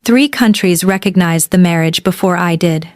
3 countries recognized the marriage before I did.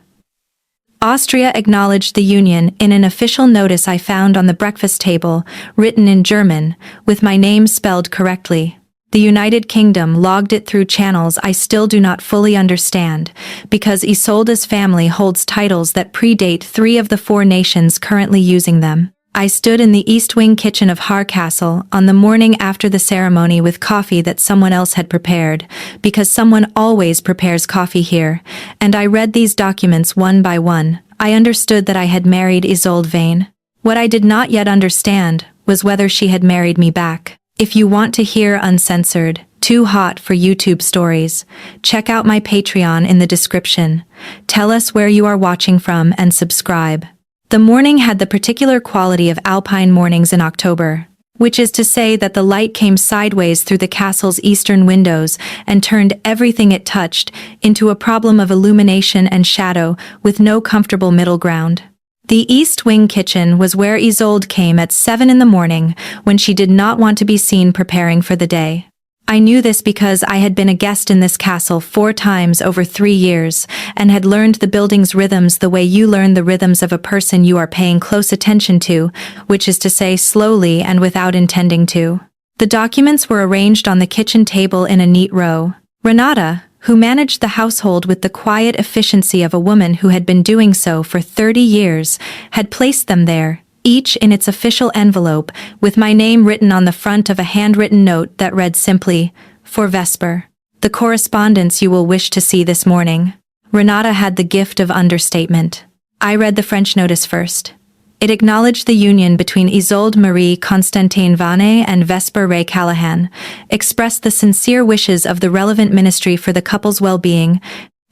Austria acknowledged the union in an official notice I found on the breakfast table, written in German, with my name spelled correctly. The United Kingdom logged it through channels I still do not fully understand, because Isolde's family holds titles that predate 3 of the 4 nations currently using them. I stood in the East Wing kitchen of Castle on the morning after the ceremony with coffee that someone else had prepared, because someone always prepares coffee here, and I read these documents one by one. I understood that I had married Isolde Vane. What I did not yet understand was whether she had married me back. If you want to hear uncensored, too hot for YouTube stories, check out my Patreon in the description. Tell us where you are watching from and subscribe. The morning had the particular quality of alpine mornings in October, which is to say that the light came sideways through the castle's eastern windows and turned everything it touched into a problem of illumination and shadow with no comfortable middle ground. The East Wing kitchen was where Isolde came at 7 in the morning when she did not want to be seen preparing for the day. I knew this because I had been a guest in this castle 4 times over 3 years and had learned the building's rhythms the way you learn the rhythms of a person you are paying close attention to, which is to say slowly and without intending to. The documents were arranged on the kitchen table in a neat row. Renata, who managed the household with the quiet efficiency of a woman who had been doing so for 30 years, had placed them there, each in its official envelope, with my name written on the front of a handwritten note that read simply, "For Vesper. The correspondence you will wish to see this morning." Renata had the gift of understatement. I read the French notice first. It acknowledged the union between Isolde Marie Constantine Vane and Vesper Ray Callahan, expressed the sincere wishes of the relevant ministry for the couple's well-being,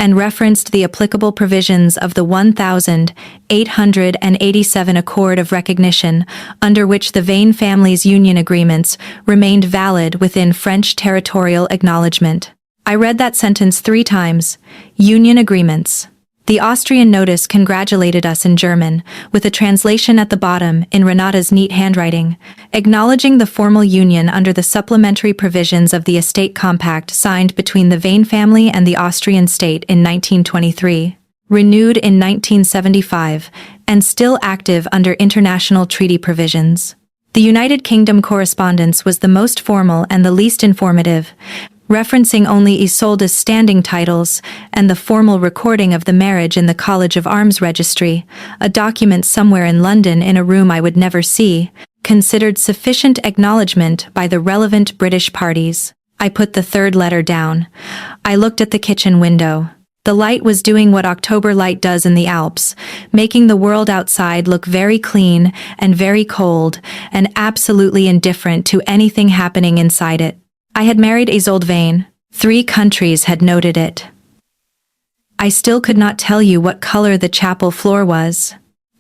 and referenced the applicable provisions of the 1887 Accord of Recognition, under which the Vane family's union agreements remained valid within French territorial acknowledgement. I read that sentence 3 times. Union agreements. The Austrian notice congratulated us in German, with a translation at the bottom in Renata's neat handwriting, acknowledging the formal union under the supplementary provisions of the estate compact signed between the Vane family and the Austrian state in 1923, renewed in 1975, and still active under international treaty provisions. The United Kingdom correspondence was the most formal and the least informative, referencing only Isolde's standing titles and the formal recording of the marriage in the College of Arms Registry, a document somewhere in London in a room I would never see, considered sufficient acknowledgement by the relevant British parties. I put the 3rd letter down. I looked at the kitchen window. The light was doing what October light does in the Alps, making the world outside look very clean and very cold and absolutely indifferent to anything happening inside it. I had married Isolde Vane. 3 countries had noted it. I still could not tell you what color the chapel floor was.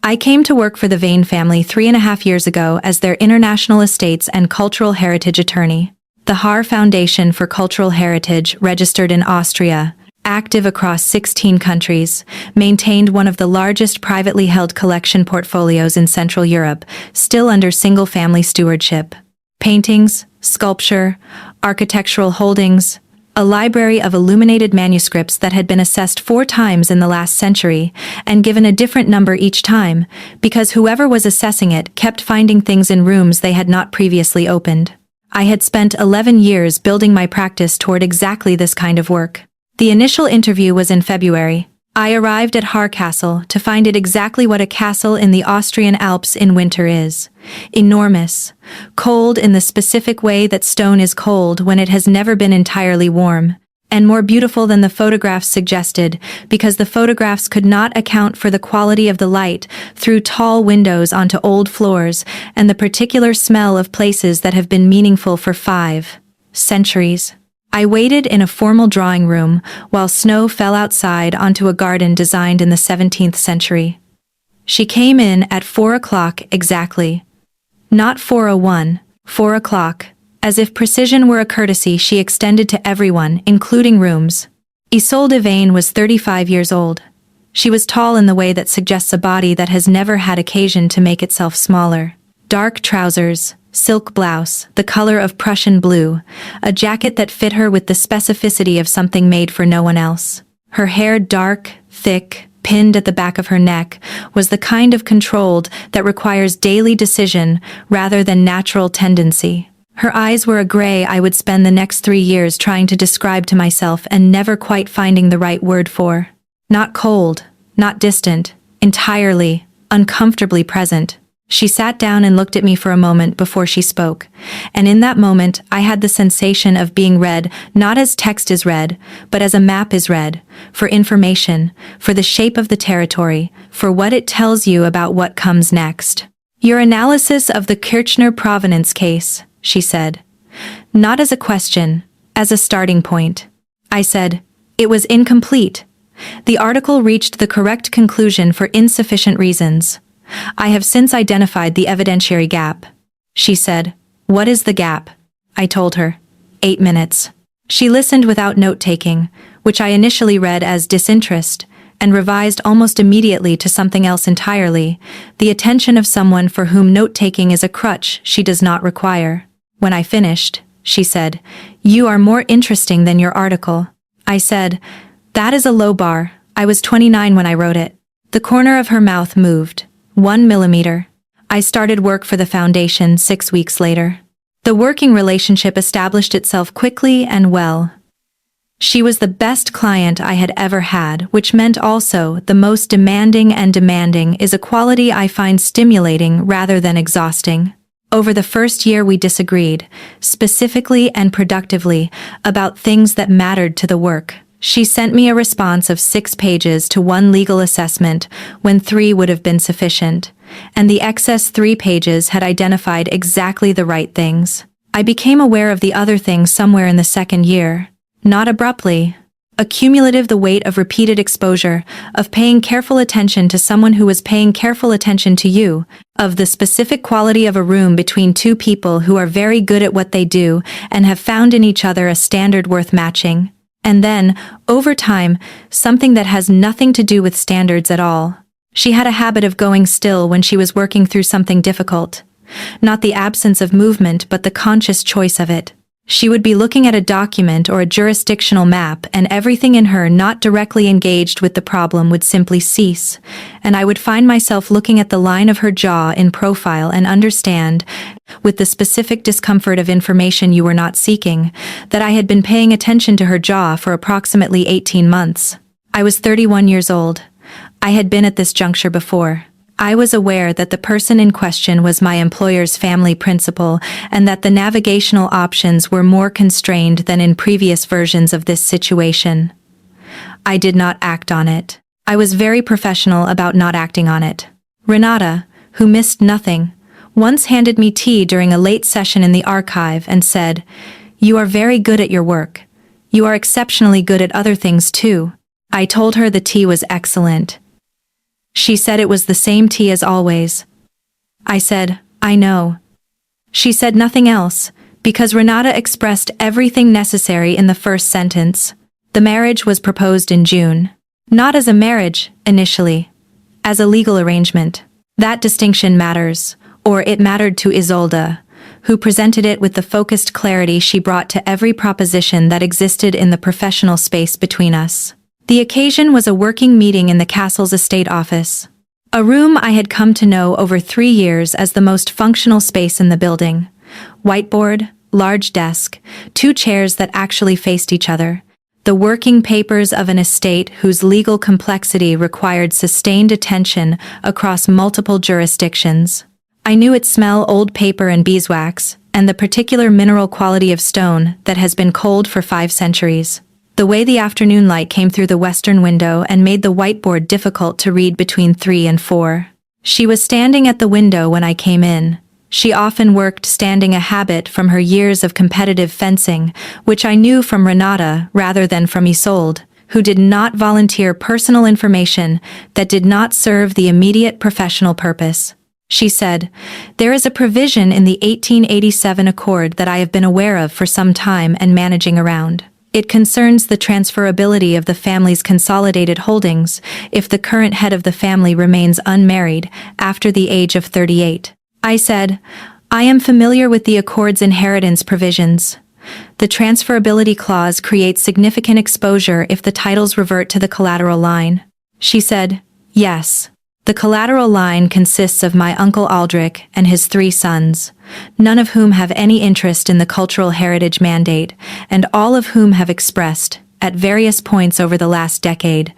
I came to work for the Vane family 3.5 years ago as their international estates and cultural heritage attorney. The Haar Foundation for Cultural Heritage, registered in Austria, active across 16 countries, maintained one of the largest privately held collection portfolios in Central Europe, still under single-family stewardship. Paintings, sculpture, architectural holdings, a library of illuminated manuscripts that had been assessed 4 times in the last century, and given a different number each time, because whoever was assessing it kept finding things in rooms they had not previously opened. I had spent 11 years building my practice toward exactly this kind of work. The initial interview was in February. I arrived at Castle to find it exactly what a castle in the Austrian Alps in winter is. Enormous. Cold in the specific way that stone is cold when it has never been entirely warm. And more beautiful than the photographs suggested, because the photographs could not account for the quality of the light through tall windows onto old floors and the particular smell of places that have been meaningful for 5 centuries. I waited in a formal drawing room while snow fell outside onto a garden designed in the 17th century. She came in at 4 o'clock exactly. Not 4:01, 4 o'clock. As if precision were a courtesy she extended to everyone, including rooms. Isolde Vane was 35 years old. She was tall in the way that suggests a body that has never had occasion to make itself smaller. Dark trousers, silk blouse, the color of Prussian blue, a jacket that fit her with the specificity of something made for no one else. Her hair dark, thick, pinned at the back of her neck, was the kind of controlled that requires daily decision rather than natural tendency. Her eyes were a gray I would spend the next 3 years trying to describe to myself and never quite finding the right word for. Not cold, not distant, entirely, uncomfortably present. She sat down and looked at me for a moment before she spoke, and in that moment I had the sensation of being read not as text is read, but as a map is read, for information, for the shape of the territory, for what it tells you about what comes next. Your analysis of the Kirchner provenance case, she said. Not as a question, as a starting point. I said, it was incomplete. The article reached the correct conclusion for insufficient reasons. I have since identified the evidentiary gap. She said, what is the gap? I told her, 8 minutes. She listened without note-taking, which I initially read as disinterest, and revised almost immediately to something else entirely, the attention of someone for whom note-taking is a crutch she does not require. When I finished, she said, you are more interesting than your article. I said, that is a low bar. I was 29 when I wrote it. The corner of her mouth moved. 1 millimeter. I started work for the foundation 6 weeks later. The working relationship established itself quickly and well. She was the best client I had ever had, which meant also the most demanding, and demanding is a quality I find stimulating rather than exhausting. Over the first year we disagreed, specifically and productively, about things that mattered to the work. She sent me a response of 6 pages to 1 legal assessment when 3 would have been sufficient, and the excess 3 pages had identified exactly the right things. I became aware of the other things somewhere in the 2nd year. Not abruptly. Accumulative, the weight of repeated exposure, of paying careful attention to someone who was paying careful attention to you, of the specific quality of a room between 2 people who are very good at what they do and have found in each other a standard worth matching. And then, over time, something that has nothing to do with standards at all. She had a habit of going still when she was working through something difficult. Not the absence of movement, but the conscious choice of it. She would be looking at a document or a jurisdictional map, and everything in her not directly engaged with the problem would simply cease, and I would find myself looking at the line of her jaw in profile and understand, with the specific discomfort of information you were not seeking, that I had been paying attention to her jaw for approximately 18 months. I was 31 years old. I had been at this juncture before. I was aware that the person in question was my employer's family principal and that the navigational options were more constrained than in previous versions of this situation. I did not act on it. I was very professional about not acting on it. Renata, who missed nothing, once handed me tea during a late session in the archive and said, "You are very good at your work. You are exceptionally good at other things too." I told her the tea was excellent. She said it was the same tea as always. I said, "I know." She said nothing else, because Renata expressed everything necessary in the first sentence. The marriage was proposed in June. Not as a marriage, initially. As a legal arrangement. That distinction matters, or it mattered to Isolde, who presented it with the focused clarity she brought to every proposition that existed in the professional space between us. The occasion was a working meeting in the castle's estate office. A room I had come to know over 3 years as the most functional space in the building. Whiteboard, large desk, 2 chairs that actually faced each other. The working papers of an estate whose legal complexity required sustained attention across multiple jurisdictions. I knew its smell, old paper and beeswax, and the particular mineral quality of stone that has been cold for 5 centuries. The way the afternoon light came through the western window and made the whiteboard difficult to read between 3 and 4. She was standing at the window when I came in. She often worked standing, a habit from her years of competitive fencing, which I knew from Renata rather than from Isolde, who did not volunteer personal information that did not serve the immediate professional purpose. She said, "There is a provision in the 1887 Accord that I have been aware of for some time and managing around. It concerns the transferability of the family's consolidated holdings if the current head of the family remains unmarried after the age of 38. I said, I am familiar with the accord's inheritance provisions. The transferability clause creates significant exposure if the titles revert to the collateral line. She said, yes. The collateral line consists of my uncle Aldrich and his 3 sons, none of whom have any interest in the cultural heritage mandate, and all of whom have expressed, at various points over the last decade,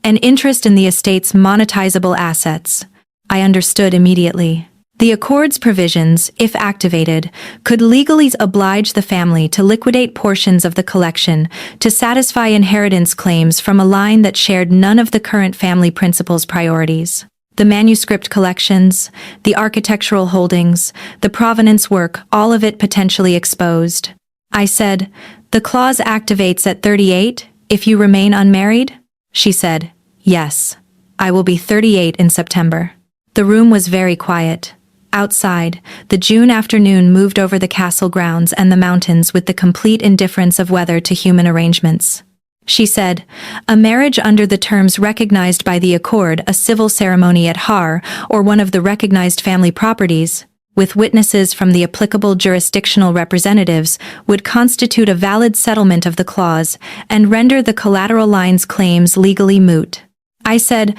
an interest in the estate's monetizable assets. I understood immediately. The accord's provisions, if activated, could legally oblige the family to liquidate portions of the collection to satisfy inheritance claims from a line that shared none of the current family principal's priorities. The manuscript collections, the architectural holdings, the provenance work, all of it potentially exposed. I said, the clause activates at 38 if you remain unmarried? She said, yes. I will be 38 in September. The room was very quiet. Outside, the June afternoon moved over the castle grounds and the mountains with the complete indifference of weather to human arrangements. She said, a marriage under the terms recognized by the accord, a civil ceremony at Har, or one of the recognized family properties, with witnesses from the applicable jurisdictional representatives, would constitute a valid settlement of the clause and render the collateral line's claims legally moot. I said,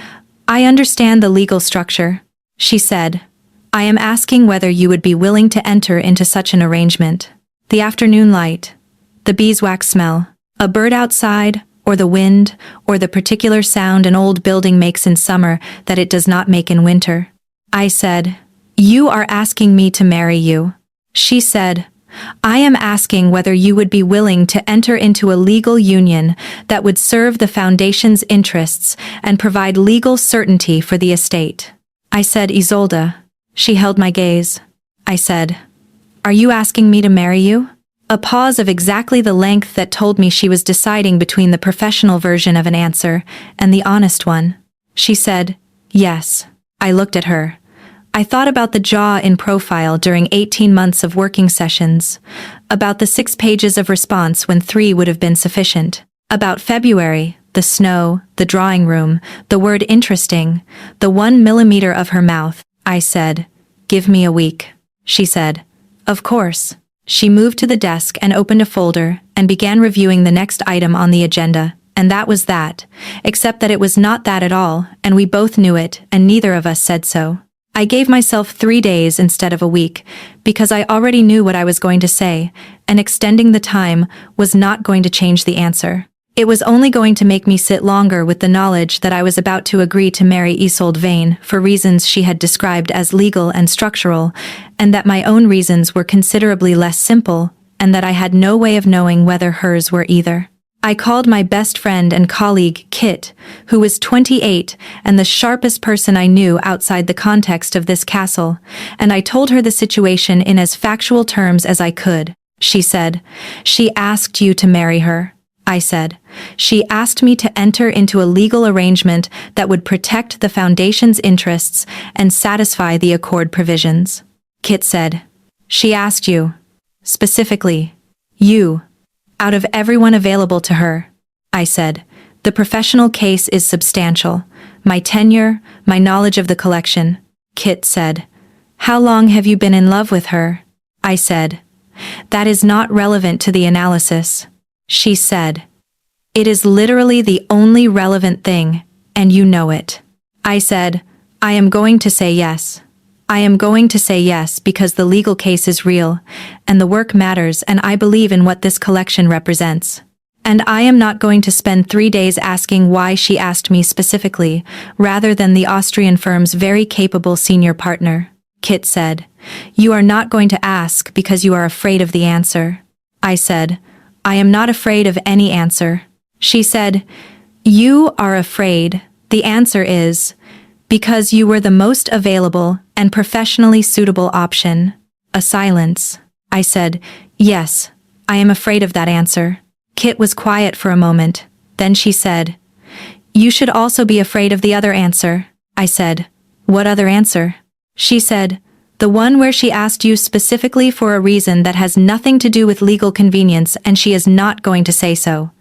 I understand the legal structure. She said, I am asking whether you would be willing to enter into such an arrangement. The afternoon light, the beeswax smell, a bird outside, or the wind, or the particular sound an old building makes in summer that it does not make in winter. I said, you are asking me to marry you. She said, I am asking whether you would be willing to enter into a legal union that would serve the foundation's interests and provide legal certainty for the estate. I said, Isolde. She held my gaze. I said, are you asking me to marry you? A pause of exactly the length that told me she was deciding between the professional version of an answer and the honest one. She said, yes. I looked at her. I thought about the jaw in profile during 18 months of working sessions, about the 6 pages of response when 3 would have been sufficient, about February, the snow, the drawing room, the word interesting, the 1 millimeter of her mouth. I said, give me a week. She said, of course. She moved to the desk and opened a folder and began reviewing the next item on the agenda, and that was that, except that it was not that at all, and we both knew it, and neither of us said so. I gave myself 3 days instead of a week, because I already knew what I was going to say, and extending the time was not going to change the answer. It was only going to make me sit longer with the knowledge that I was about to agree to marry Isolde Vane for reasons she had described as legal and structural, and that my own reasons were considerably less simple, and that I had no way of knowing whether hers were either. I called my best friend and colleague, Kit, who was 28 and the sharpest person I knew outside the context of this castle, and I told her the situation in as factual terms as I could. She said, she asked you to marry her. I said, she asked me to enter into a legal arrangement that would protect the foundation's interests and satisfy the accord provisions. Kit said, she asked you. Specifically, you. Out of everyone available to her. I said, the professional case is substantial. My tenure, my knowledge of the collection. Kit said, how long have you been in love with her? I said, that is not relevant to the analysis. She said, it is literally the only relevant thing, and you know it. I said, I am going to say yes. I am going to say yes because the legal case is real, and the work matters, and I believe in what this collection represents. And I am not going to spend 3 days asking why she asked me specifically, rather than the Austrian firm's very capable senior partner. Kit said, you are not going to ask because you are afraid of the answer. I said, I am not afraid of any answer. She said, you are afraid. The answer is, because you were the most available and professionally suitable option. A silence. I said, yes, I am afraid of that answer. Kit was quiet for a moment. Then she said, you should also be afraid of the other answer. I said, what other answer? She said, the one where she asked you specifically for a reason that has nothing to do with legal convenience, and she is not going to say so.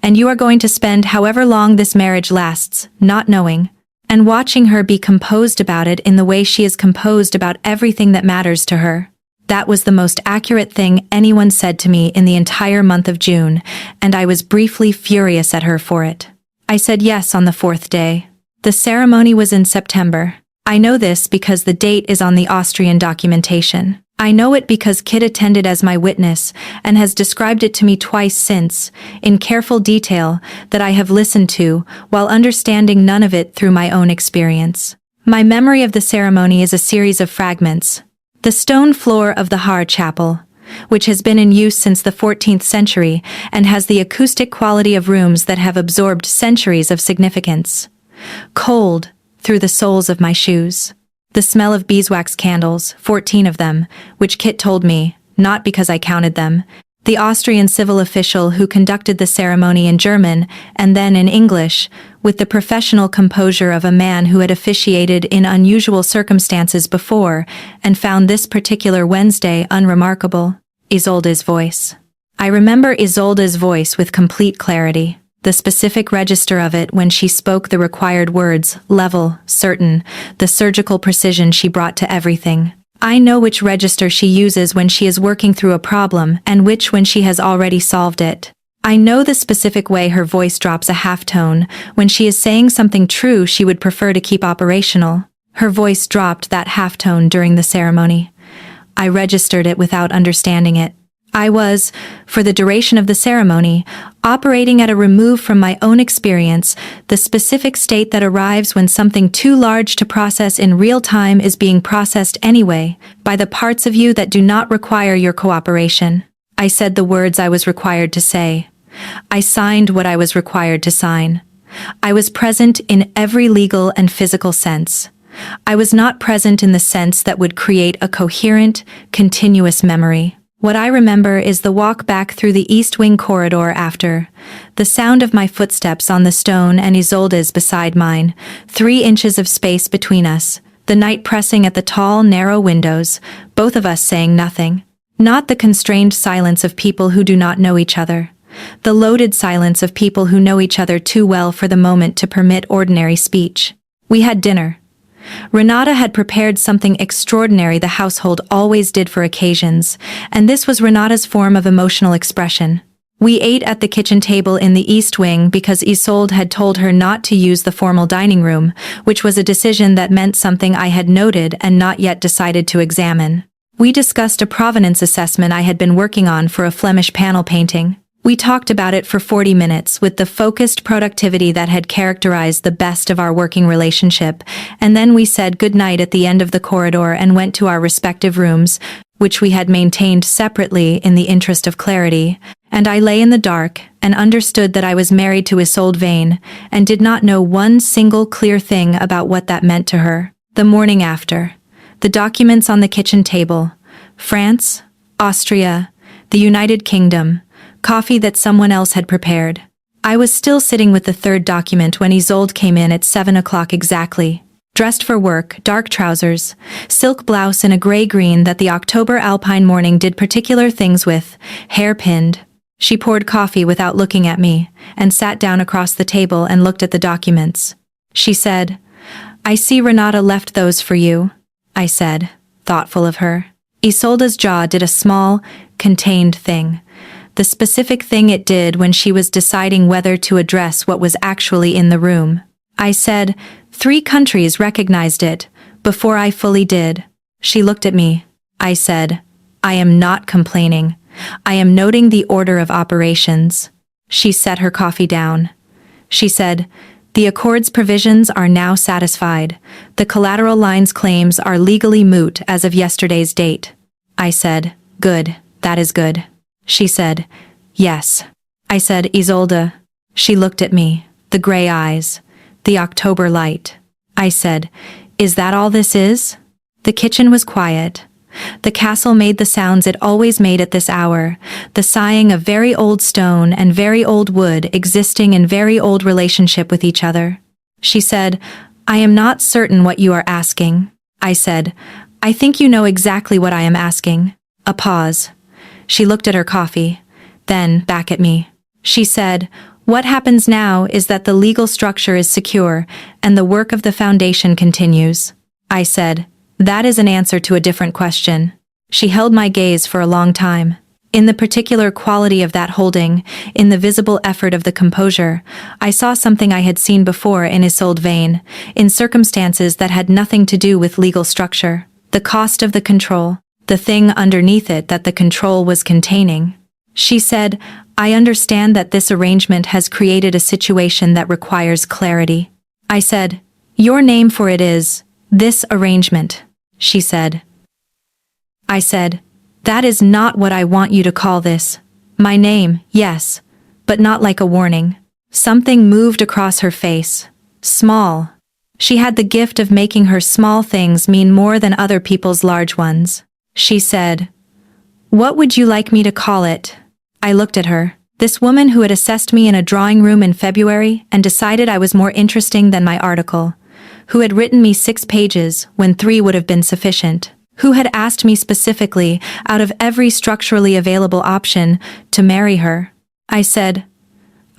And you are going to spend however long this marriage lasts, not knowing, and watching her be composed about it in the way she is composed about everything that matters to her. That was the most accurate thing anyone said to me in the entire month of June, and I was briefly furious at her for it. I said yes on the fourth day. The ceremony was in September. I know this because the date is on the Austrian documentation. I know it because Kit attended as my witness and has described it to me twice since, in careful detail, that I have listened to, while understanding none of it through my own experience. My memory of the ceremony is a series of fragments. The stone floor of the Haar Chapel, which has been in use since the 14th century and has the acoustic quality of rooms that have absorbed centuries of significance. Cold, through the soles of my shoes. The smell of beeswax candles, 14 of them, which Kit told me, not because I counted them. The Austrian civil official who conducted the ceremony in German and then in English, with the professional composure of a man who had officiated in unusual circumstances before and found this particular Wednesday unremarkable. Isolde's voice. I remember Isolde's voice with complete clarity. The specific register of it when she spoke the required words, level, certain, the surgical precision she brought to everything. I know which register she uses when she is working through a problem and which when she has already solved it. I know the specific way her voice drops a half-tone when she is saying something true she would prefer to keep operational. Her voice dropped that half-tone during the ceremony. I registered it without understanding it. I was, for the duration of the ceremony, operating at a remove from my own experience, the specific state that arrives when something too large to process in real time is being processed anyway, by the parts of you that do not require your cooperation. I said the words I was required to say. I signed what I was required to sign. I was present in every legal and physical sense. I was not present in the sense that would create a coherent, continuous memory. What I remember is the walk back through the East Wing corridor after, the sound of my footsteps on the stone and Isolde's beside mine, 3 inches of space between us, the night pressing at the tall, narrow windows, both of us saying nothing. Not the constrained silence of people who do not know each other. The loaded silence of people who know each other too well for the moment to permit ordinary speech. We had dinner. Renata had prepared something extraordinary the household always did for occasions, and this was Renata's form of emotional expression. We ate at the kitchen table in the East Wing because Isolde had told her not to use the formal dining room, which was a decision that meant something I had noted and not yet decided to examine. We discussed a provenance assessment I had been working on for a Flemish panel painting. We talked about it for 40 minutes with the focused productivity that had characterized the best of our working relationship, and then we said goodnight at the end of the corridor and went to our respective rooms, which we had maintained separately in the interest of clarity, and I lay in the dark and understood that I was married to Isolde Vane, and did not know one single clear thing about what that meant to her. The morning after. The documents on the kitchen table. France, Austria, the United Kingdom, coffee that someone else had prepared. I was still sitting with the third document when Isolde came in at 7 o'clock exactly. Dressed for work, dark trousers, silk blouse in a gray-green that the October alpine morning did particular things with, hair pinned. She poured coffee without looking at me, and sat down across the table and looked at the documents. She said, "I see Renata left those for you," I said, thoughtful of her. Isolde's jaw did a small, contained thing. The specific thing it did when she was deciding whether to address what was actually in the room. I said, 3 countries recognized it, before I fully did. She looked at me. I said, I am not complaining. I am noting the order of operations. She set her coffee down. She said, the Accord's provisions are now satisfied. The collateral line's claims are legally moot as of yesterday's date. I said, good, that is good. She said, yes. I said, Isolde. She looked at me, the gray eyes, the October light. I said, is that all this is? The kitchen was quiet. The castle made the sounds it always made at this hour, the sighing of very old stone and very old wood existing in very old relationship with each other. She said, I am not certain what you are asking. I said, I think you know exactly what I am asking. A pause. She looked at her coffee, then back at me. She said, what happens now is that the legal structure is secure and the work of the foundation continues. I said, that is an answer to a different question. She held my gaze for a long time. In the particular quality of that holding, in the visible effort of the composure, I saw something I had seen before in Isolde Vane, in circumstances that had nothing to do with legal structure. The cost of the control, the thing underneath it that the control was containing. She said, I understand that this arrangement has created a situation that requires clarity. I said, your name for it is, this arrangement. She said. I said, that is not what I want you to call this. My name, yes, but not like a warning. Something moved across her face. Small. She had the gift of making her small things mean more than other people's large ones. She said, what would you like me to call it? I looked at her. This woman who had assessed me in a drawing room in February and decided I was more interesting than my article. Who had written me 6 pages when 3 would have been sufficient. Who had asked me specifically, out of every structurally available option, to marry her. I said,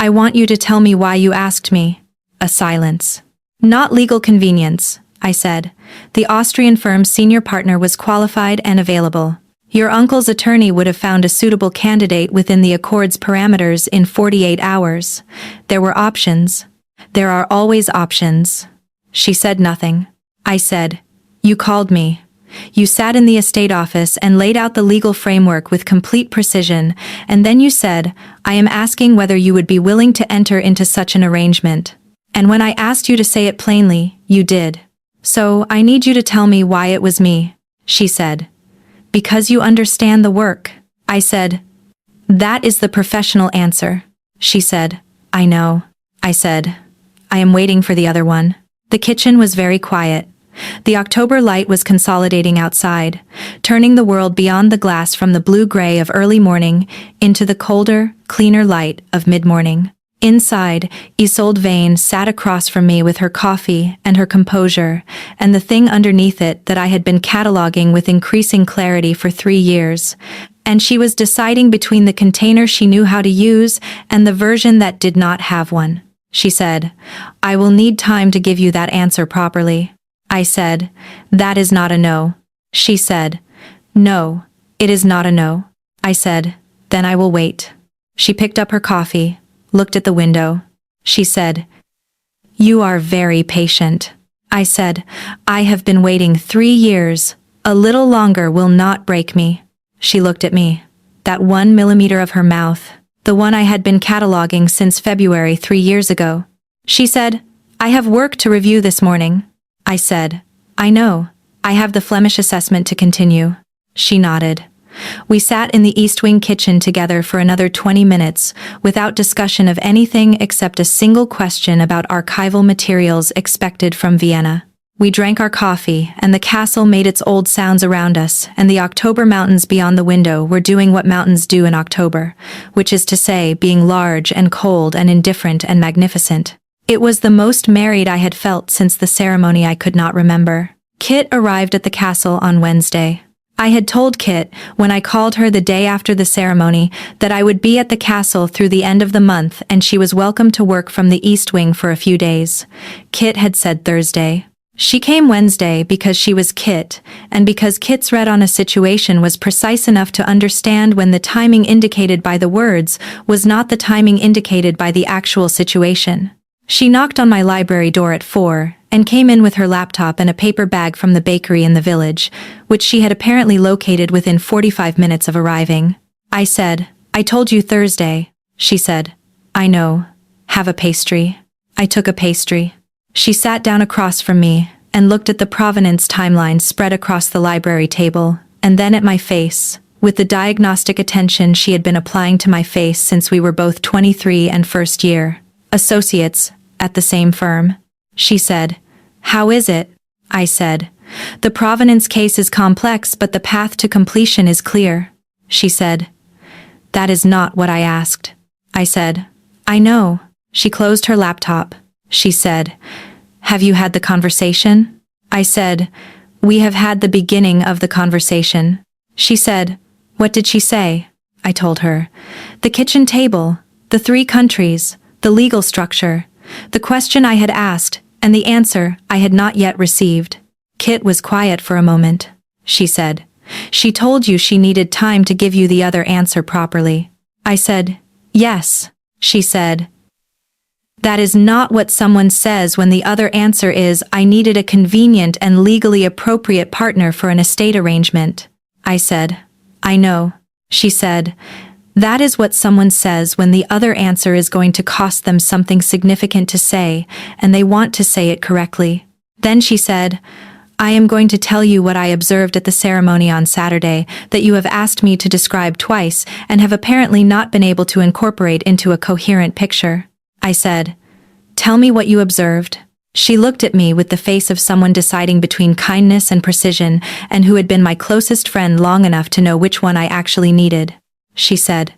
I want you to tell me why you asked me. A silence. Not legal convenience, I said. The Austrian firm's senior partner was qualified and available. Your uncle's attorney would have found a suitable candidate within the Accord's parameters in 48 hours. There were options. There are always options. She said nothing. I said, you called me. You sat in the estate office and laid out the legal framework with complete precision, and then you said, I am asking whether you would be willing to enter into such an arrangement. And when I asked you to say it plainly, you did. So, I need you to tell me why it was me, she said. Because you understand the work. I said, that is the professional answer. She said, I know. I said, I am waiting for the other one. The kitchen was very quiet. The October light was consolidating outside, turning the world beyond the glass from the blue-gray of early morning into the colder, cleaner light of mid-morning. Inside, Isolde Vane sat across from me with her coffee and her composure, and the thing underneath it that I had been cataloging with increasing clarity for 3 years, and she was deciding between the container she knew how to use and the version that did not have one. She said, I will need time to give you that answer properly. I said, that is not a no. She said, no, it is not a no. I said, then I will wait. She picked up her coffee, looked at the window. She said, you are very patient. I said, I have been waiting 3 years. A little longer will not break me. She looked at me. That 1 millimeter of her mouth, the one I had been cataloging since February 3 years ago. She said, I have work to review this morning. I said, I know. I have the Flemish assessment to continue. She nodded. We sat in the East Wing kitchen together for another 20 minutes, without discussion of anything except a single question about archival materials expected from Vienna. We drank our coffee, and the castle made its old sounds around us, and the October mountains beyond the window were doing what mountains do in October, which is to say, being large and cold and indifferent and magnificent. It was the most married I had felt since the ceremony I could not remember. Kit arrived at the castle on Wednesday. I had told Kit, when I called her the day after the ceremony, that I would be at the castle through the end of the month and she was welcome to work from the East Wing for a few days. Kit had said Thursday. She came Wednesday because she was Kit, and because Kit's read on a situation was precise enough to understand when the timing indicated by the words was not the timing indicated by the actual situation. She knocked on my library door at 4, and came in with her laptop and a paper bag from the bakery in the village, which she had apparently located within 45 minutes of arriving. I said, I told you Thursday. She said, I know. Have a pastry. I took a pastry. She sat down across from me, and looked at the provenance timeline spread across the library table, and then at my face, with the diagnostic attention she had been applying to my face since we were both 23 and first year associates at the same firm. She said, how is it? I said, the provenance case is complex but the path to completion is clear. She said, that is not what I asked. I said, I know. She closed her laptop. She said, have you had the conversation? I said, we have had the beginning of the conversation. She said, what did she say? I told her, the kitchen table, the 3 countries, the legal structure, the question I had asked, and the answer I had not yet received. Kit was quiet for a moment. She said, She told you she needed time to give you the other answer properly. I said, yes. She said, that is not what someone says when the other answer is, I needed a convenient and legally appropriate partner for an estate arrangement. I said, I know. She said, that is what someone says when the other answer is going to cost them something significant to say, and they want to say it correctly. Then she said, I am going to tell you what I observed at the ceremony on Saturday that you have asked me to describe twice and have apparently not been able to incorporate into a coherent picture. I said, tell me what you observed. She looked at me with the face of someone deciding between kindness and precision and who had been my closest friend long enough to know which one I actually needed. She said,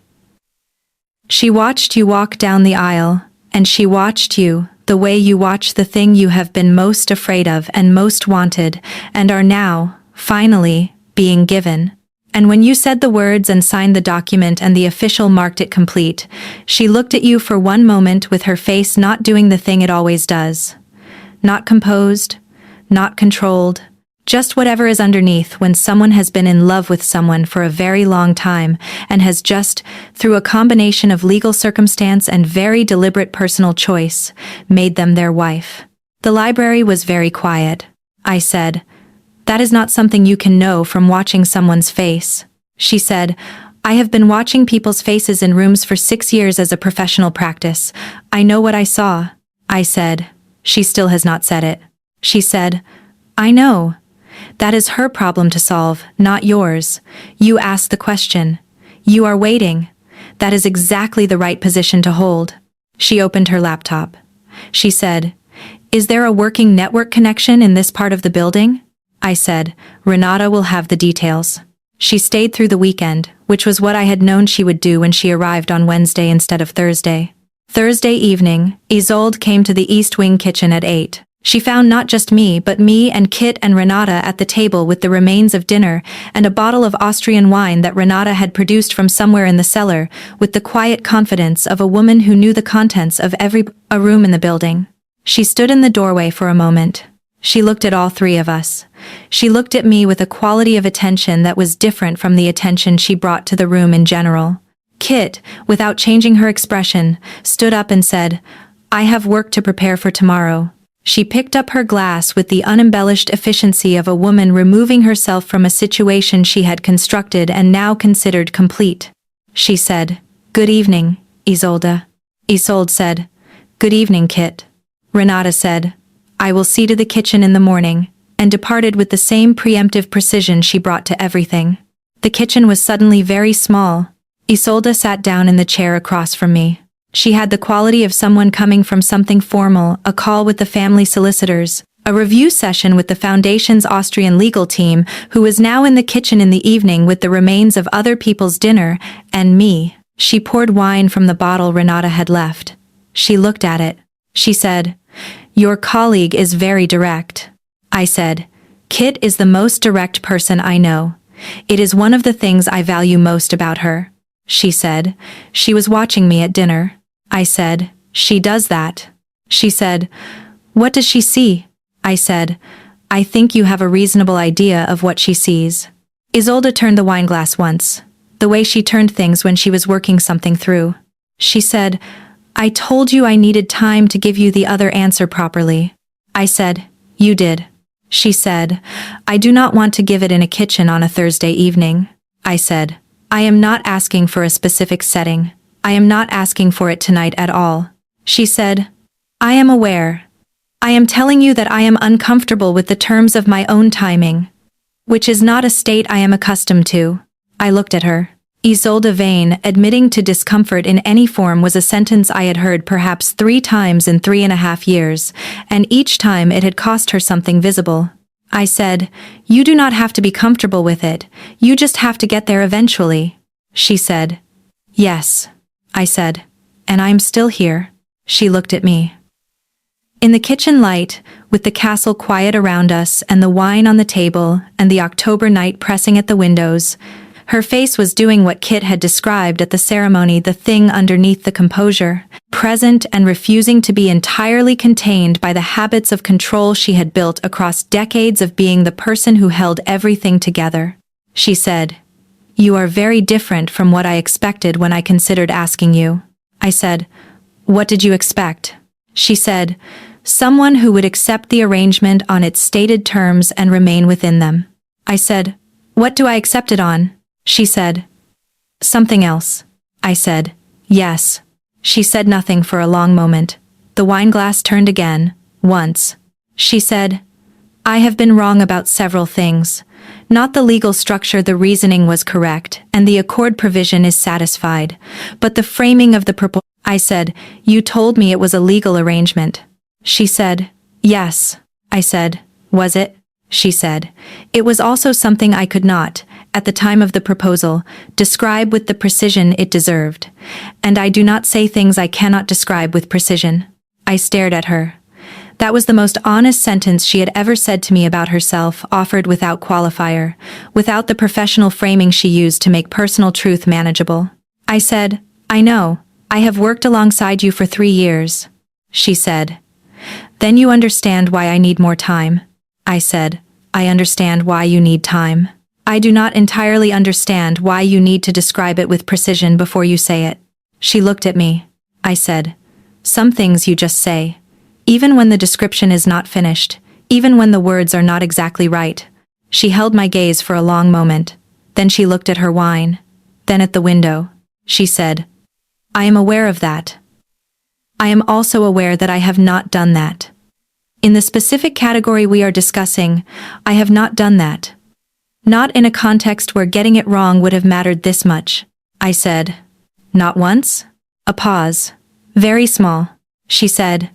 she watched you walk down the aisle, and she watched you, the way you watch the thing you have been most afraid of and most wanted, and are now, finally, being given. And when you said the words and signed the document and the official marked it complete, she looked at you for one moment with her face not doing the thing it always does. Not composed, not controlled, just whatever is underneath when someone has been in love with someone for a very long time and has just, through a combination of legal circumstance and very deliberate personal choice, made them their wife. The library was very quiet. I said, that is not something you can know from watching someone's face. She said, I have been watching people's faces in rooms for 6 years as a professional practice. I know what I saw. I said, she still has not said it. She said, I know. That is her problem to solve, not yours. You asked the question. You are waiting. That is exactly the right position to hold. She opened her laptop. She said, is there a working network connection in this part of the building? I said, Renata will have the details. She stayed through the weekend, which was what I had known she would do when she arrived on Wednesday instead of Thursday. Thursday evening, Isolde came to the East Wing kitchen at 8. She found not just me but me and Kit and Renata at the table with the remains of dinner and a bottle of Austrian wine that Renata had produced from somewhere in the cellar, with the quiet confidence of a woman who knew the contents of every room in the building. She stood in the doorway for a moment. She looked at all three of us. She looked at me with a quality of attention that was different from the attention she brought to the room in general. Kit, without changing her expression, stood up and said, I have work to prepare for tomorrow. She picked up her glass with the unembellished efficiency of a woman removing herself from a situation she had constructed and now considered complete. She said, Good evening, Isolde. Isolde said, Good evening, Kit. Renata said, I will see to the kitchen in the morning, and departed with the same preemptive precision she brought to everything. The kitchen was suddenly very small. Isolde sat down in the chair across from me. She had the quality of someone coming from something formal, a call with the family solicitors, a review session with the Foundation's Austrian legal team, who was now in the kitchen in the evening with the remains of other people's dinner, and me. She poured wine from the bottle Renata had left. She looked at it. She said, Your colleague is very direct. I said, Kit is the most direct person I know. It is one of the things I value most about her. She said, She was watching me at dinner. I said, She does that. She said, What does she see? I said, I think you have a reasonable idea of what she sees. Isolde turned the wineglass once, the way she turned things when she was working something through. She said, I told you I needed time to give you the other answer properly. I said, You did. She said, I do not want to give it in a kitchen on a Thursday evening. I said, I am not asking for a specific setting. I am not asking for it tonight at all. She said, I am aware. I am telling you that I am uncomfortable with the terms of my own timing, which is not a state I am accustomed to. I looked at her. Isolde Vane admitting to discomfort in any form was a sentence I had heard perhaps 3 times in 3.5 years, and each time it had cost her something visible. I said, You do not have to be comfortable with it, you just have to get there eventually. She said, Yes. I said, And I'm still here. She looked at me. In the kitchen light, with the castle quiet around us and the wine on the table and the October night pressing at the windows, her face was doing what Kit had described at the ceremony, the thing underneath the composure, present and refusing to be entirely contained by the habits of control she had built across decades of being the person who held everything together. she said. You are very different from what I expected when I considered asking you. I said, what did you expect? She said, someone who would accept the arrangement on its stated terms and remain within them. I said, what do I accept it on? She said, something else. I said, yes. She said nothing for a long moment. The wineglass turned again, once. She said, I have been wrong about several things. Not the legal structure, the reasoning was correct, and the accord provision is satisfied. But the framing of the proposal. I said, you told me it was a legal arrangement. She said, yes. I said, was it? She said, it was also something I could not, at the time of the proposal, describe with the precision it deserved. And I do not say things I cannot describe with precision. I stared at her. That was the most honest sentence she had ever said to me about herself, offered without qualifier, without the professional framing she used to make personal truth manageable. I said, I know, I have worked alongside you for 3 years. She said, then you understand why I need more time. I said, I understand why you need time. I do not entirely understand why you need to describe it with precision before you say it. She looked at me. I said, some things you just say. Even when the description is not finished, even when the words are not exactly right. She held my gaze for a long moment. Then she looked at her wine. Then at the window. She said, I am aware of that. I am also aware that I have not done that. In the specific category we are discussing, I have not done that. Not in a context where getting it wrong would have mattered this much. I said, not once? A pause. Very small. She said,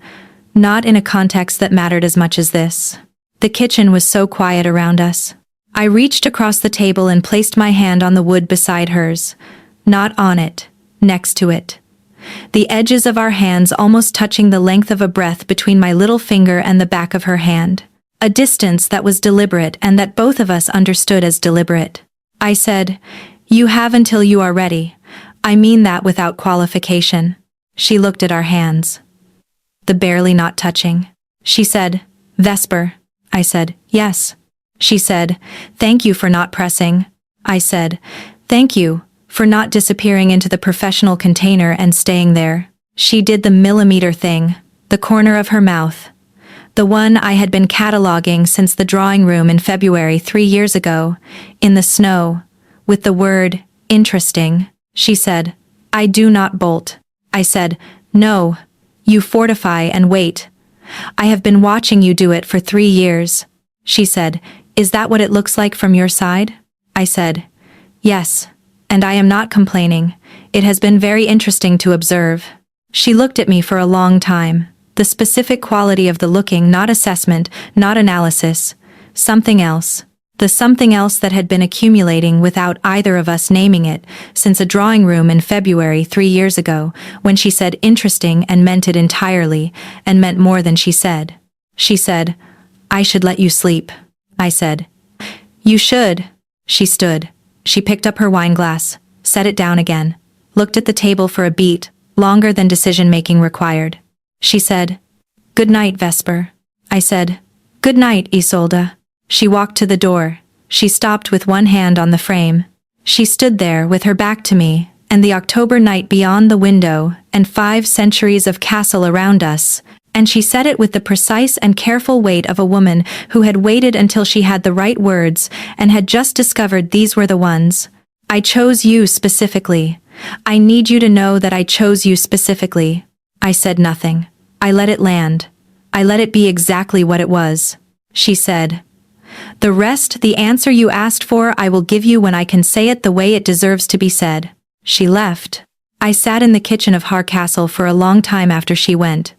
not in a context that mattered as much as this. The kitchen was so quiet around us. I reached across the table and placed my hand on the wood beside hers. Not on it, next to it. The edges of our hands almost touching the length of a breath between my little finger and the back of her hand. A distance that was deliberate and that both of us understood as deliberate. I said, you have until you are ready. I mean that without qualification. She looked at our hands. The barely not touching. She said, Vesper. I said, yes. She said, thank you for not pressing. I said, thank you for not disappearing into the professional container and staying there. She did the millimeter thing, the corner of her mouth. The one I had been cataloging since the drawing room in February 3 years ago, in the snow, with the word, interesting. She said, I do not bolt. I said, no, you fortify and wait. I have been watching you do it for 3 years. She said, is that what it looks like from your side? I said, yes. And I am not complaining. It has been very interesting to observe. She looked at me for a long time. The specific quality of the looking, not assessment, not analysis. Something else. The something else that had been accumulating without either of us naming it, since a drawing room in February 3 years ago, when she said interesting and meant it entirely, and meant more than she said. She said, I should let you sleep. I said, you should. She stood. She picked up her wineglass, set it down again, looked at the table for a beat, longer than decision-making required. She said, good night, Vesper. I said, good night, Isolde. She walked to the door. She stopped with one hand on the frame. She stood there with her back to me, and the October night beyond the window, and 5 centuries of castle around us, and she said it with the precise and careful weight of a woman who had waited until she had the right words and had just discovered these were the ones. I chose you specifically. I need you to know that I chose you specifically. I said nothing. I let it land. I let it be exactly what it was. She said, the rest, the answer you asked for, I will give you when I can say it the way it deserves to be said. She left. I sat in the kitchen of Hardcastle for a long time after she went.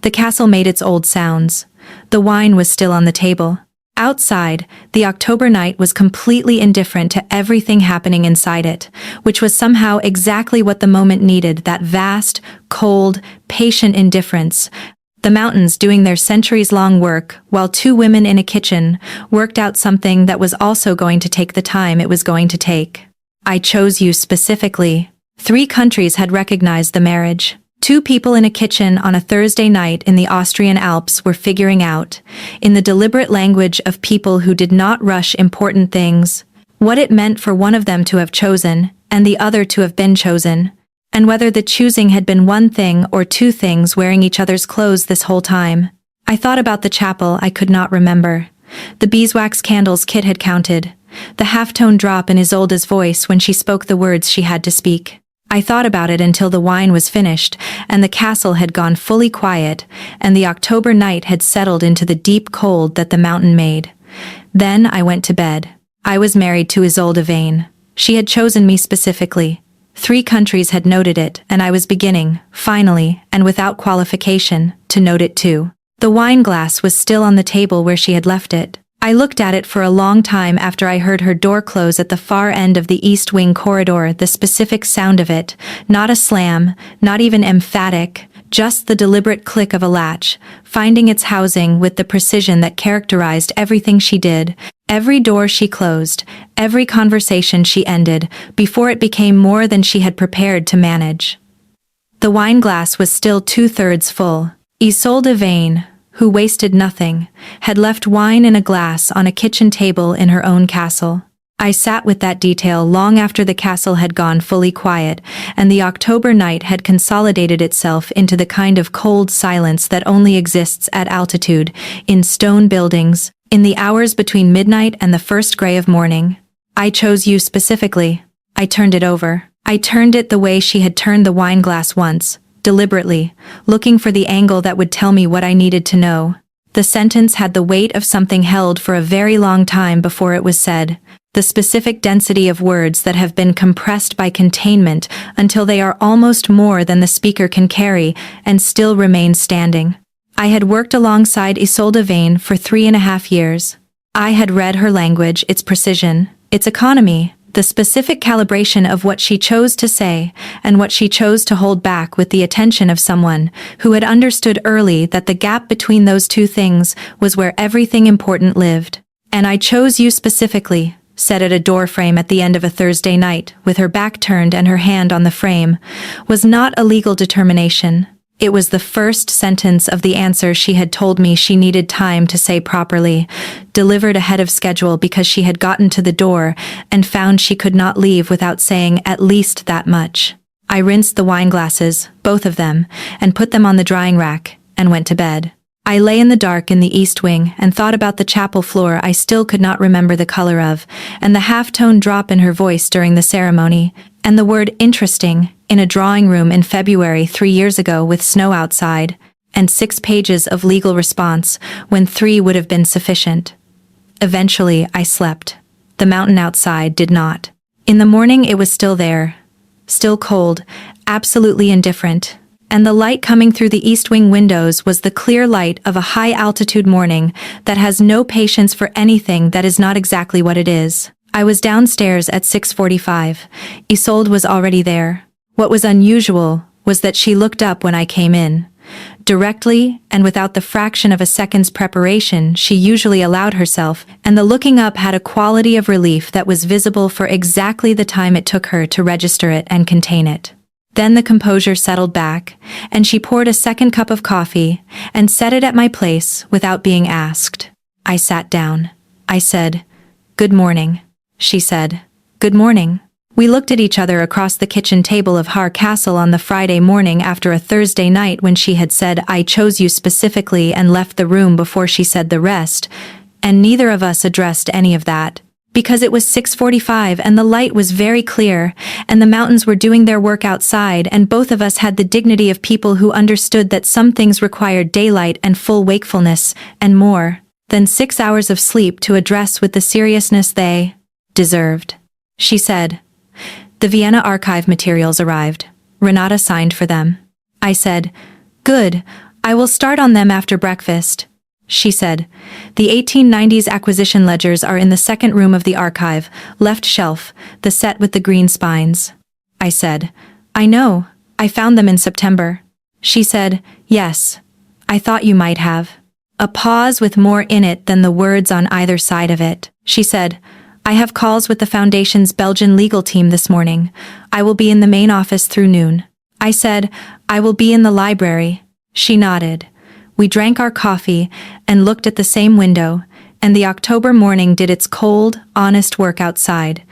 The castle made its old sounds. The wine was still on the table. Outside, the October night was completely indifferent to everything happening inside it, which was somehow exactly what the moment needed, that vast, cold, patient indifference. The mountains doing their centuries-long work, while 2 women in a kitchen worked out something that was also going to take the time it was going to take. I chose you specifically. 3 countries had recognized the marriage. 2 people in a kitchen on a Thursday night in the Austrian Alps were figuring out, in the deliberate language of people who did not rush important things, what it meant for one of them to have chosen, and the other to have been chosen, and whether the choosing had been one thing or two things wearing each other's clothes this whole time. I thought about the chapel I could not remember, the beeswax candles Kit had counted, the half-tone drop in Isolde's voice when she spoke the words she had to speak. I thought about it until the wine was finished, and the castle had gone fully quiet, and the October night had settled into the deep cold that the mountain made. Then I went to bed. I was married to Isolde Vane. She had chosen me specifically. 3 countries had noted it, and I was beginning, finally, and without qualification, to note it too. The wine glass was still on the table where she had left it. I looked at it for a long time after I heard her door close at the far end of the east wing corridor, the specific sound of it, not a slam, not even emphatic, just the deliberate click of a latch, finding its housing with the precision that characterized everything she did, every door she closed, every conversation she ended, before it became more than she had prepared to manage. The wine glass was still 2/3 full. Isolde Vane, who wasted nothing, had left wine in a glass on a kitchen table in her own castle. I sat with that detail long after the castle had gone fully quiet, and the October night had consolidated itself into the kind of cold silence that only exists at altitude, in stone buildings, in the hours between midnight and the first gray of morning. I chose you specifically. I turned it over. I turned it the way she had turned the wine glass once, deliberately, looking for the angle that would tell me what I needed to know. The sentence had the weight of something held for a very long time before it was said, the specific density of words that have been compressed by containment until they are almost more than the speaker can carry and still remain standing. I had worked alongside Isolde Vane for 3.5 years. I had read her language, its precision, its economy, the specific calibration of what she chose to say and what she chose to hold back with the attention of someone who had understood early that the gap between those two things was where everything important lived. And I chose you specifically, set at a doorframe at the end of a Thursday night, with her back turned and her hand on the frame, was not a legal determination. It was the first sentence of the answer she had told me she needed time to say properly, delivered ahead of schedule because she had gotten to the door and found she could not leave without saying at least that much. I rinsed the wine glasses, both of them, and put them on the drying rack, and went to bed. I lay in the dark in the east wing and thought about the chapel floor I still could not remember the color of, and the half-tone drop in her voice during the ceremony, and the word interesting in a drawing room in February 3 years ago with snow outside, and 6 pages of legal response when 3 would have been sufficient. Eventually, I slept. The mountain outside did not. In the morning it was still there, still cold, absolutely indifferent, and the light coming through the east wing windows was the clear light of a high-altitude morning that has no patience for anything that is not exactly what it is. I was downstairs at 6:45. Isolde was already there. What was unusual was that she looked up when I came in. Directly, and without the fraction of a second's preparation she usually allowed herself, and the looking up had a quality of relief that was visible for exactly the time it took her to register it and contain it. Then the composure settled back, and she poured a second cup of coffee and set it at my place without being asked. I sat down. I said, "Good morning." She said, "Good morning." We looked at each other across the kitchen table of Har Castle on the Friday morning after a Thursday night when she had said, "I chose you specifically," and left the room before she said the rest, and neither of us addressed any of that. Because it was 6:45 and the light was very clear, and the mountains were doing their work outside, and both of us had the dignity of people who understood that some things required daylight and full wakefulness, and more than 6 hours of sleep to address with the seriousness they deserved. She said, "The Vienna archive materials arrived. Renata signed for them." I said, "Good, I will start on them after breakfast." She said, "The 1890s acquisition ledgers are in the second room of the archive, left shelf, the set with the green spines." I said, "I know, I found them in September." She said, "Yes, I thought you might have." A pause with more in it than the words on either side of it. She said, "I have calls with the Foundation's Belgian legal team this morning. I will be in the main office through noon." I said, "I will be in the library." She nodded. We drank our coffee and looked at the same window, And the October morning did its cold, honest work outside,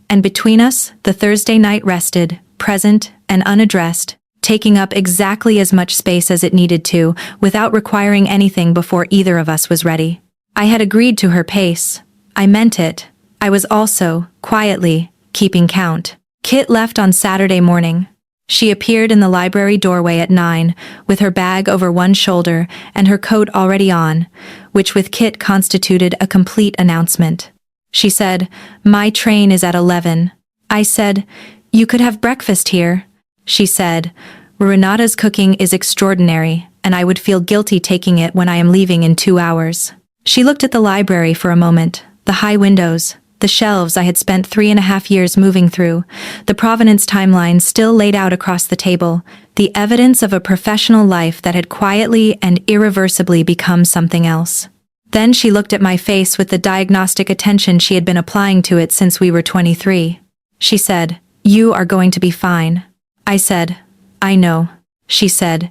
and between us, the Thursday night rested, present and unaddressed, taking up exactly as much space as it needed to, without requiring anything before either of us was ready. I had agreed to her pace. I meant it. I was also, quietly, keeping count. Kit left on Saturday morning. She appeared in the library doorway at 9, with her bag over one shoulder and her coat already on, which with Kit constituted a complete announcement. She said, "My train is at 11. I said, "You could have breakfast here." She said, "Renata's cooking is extraordinary, and I would feel guilty taking it when I am leaving in 2 hours." She looked at the library for a moment, the high windows, the shelves I had spent 3.5 years moving through, the provenance timeline still laid out across the table, the evidence of a professional life that had quietly and irreversibly become something else. Then she looked at my face with the diagnostic attention she had been applying to it since we were 23. She said, "You are going to be fine." I said, "I know." She said,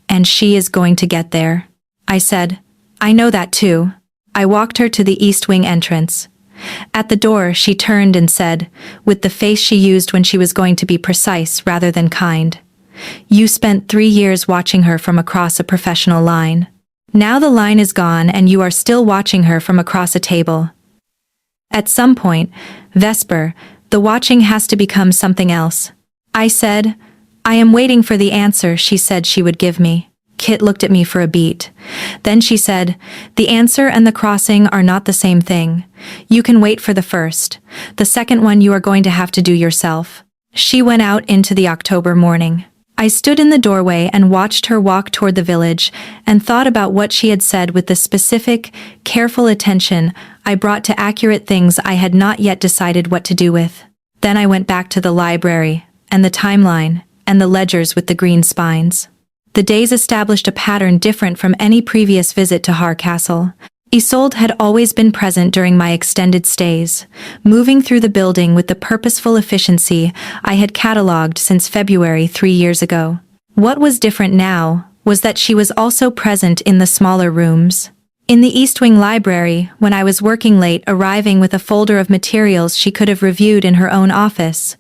"And she is going to get there." I said, "I know that too." I walked her to the East Wing entrance. At the door, she turned and said, with the face she used when she was going to be precise rather than kind, "You spent 3 years watching her from across a professional line. Now the line is gone and you are still watching her from across a table. At some point, Vesper, the watching has to become something else." I said, "I am waiting for the answer she said she would give me." Kit looked at me for a beat. Then she said, "The answer and the crossing are not the same thing. You can wait for the first. The second one you are going to have to do yourself." She went out into the October morning. I stood in the doorway and watched her walk toward the village and thought about what she had said with the specific, careful attention I brought to accurate things I had not yet decided what to do with. Then I went back to the library, and the timeline, and the ledgers with the green spines. The days established a pattern different from any previous visit to Har Castle. Isolde had always been present during my extended stays, moving through the building with the purposeful efficiency I had catalogued since February 3 years ago. What was different now was that she was also present in the smaller rooms. In the East Wing library, when I was working late, arriving with a folder of materials she could have reviewed in her own office,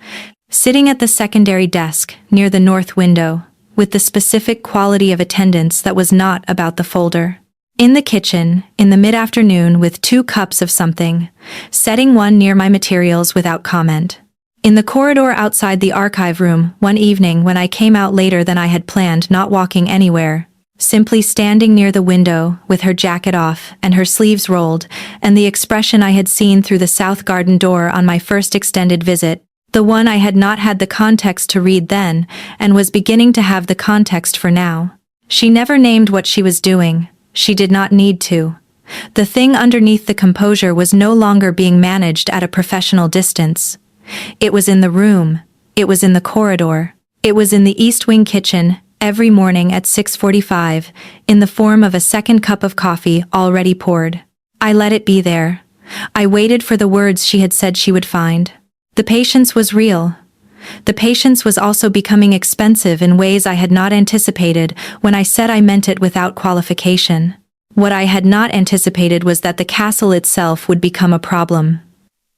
sitting at the secondary desk near the north window, with the specific quality of attendance that was not about the folder. In the kitchen, in the mid-afternoon with 2 cups of something, setting one near my materials without comment. In the corridor outside the archive room, one evening when I came out later than I had planned, not walking anywhere, simply standing near the window with her jacket off and her sleeves rolled, and the expression I had seen through the south garden door on my first extended visit, the one I had not had the context to read then, and was beginning to have the context for now. She never named what she was doing. She did not need to. The thing underneath the composure was no longer being managed at a professional distance. It was in the room. It was in the corridor. It was in the East Wing kitchen, every morning at 6:45, in the form of a second cup of coffee already poured. I let it be there. I waited for the words she had said she would find. The patience was real. The patience was also becoming expensive in ways I had not anticipated when I said I meant it without qualification. What I had not anticipated was that the castle itself would become a problem.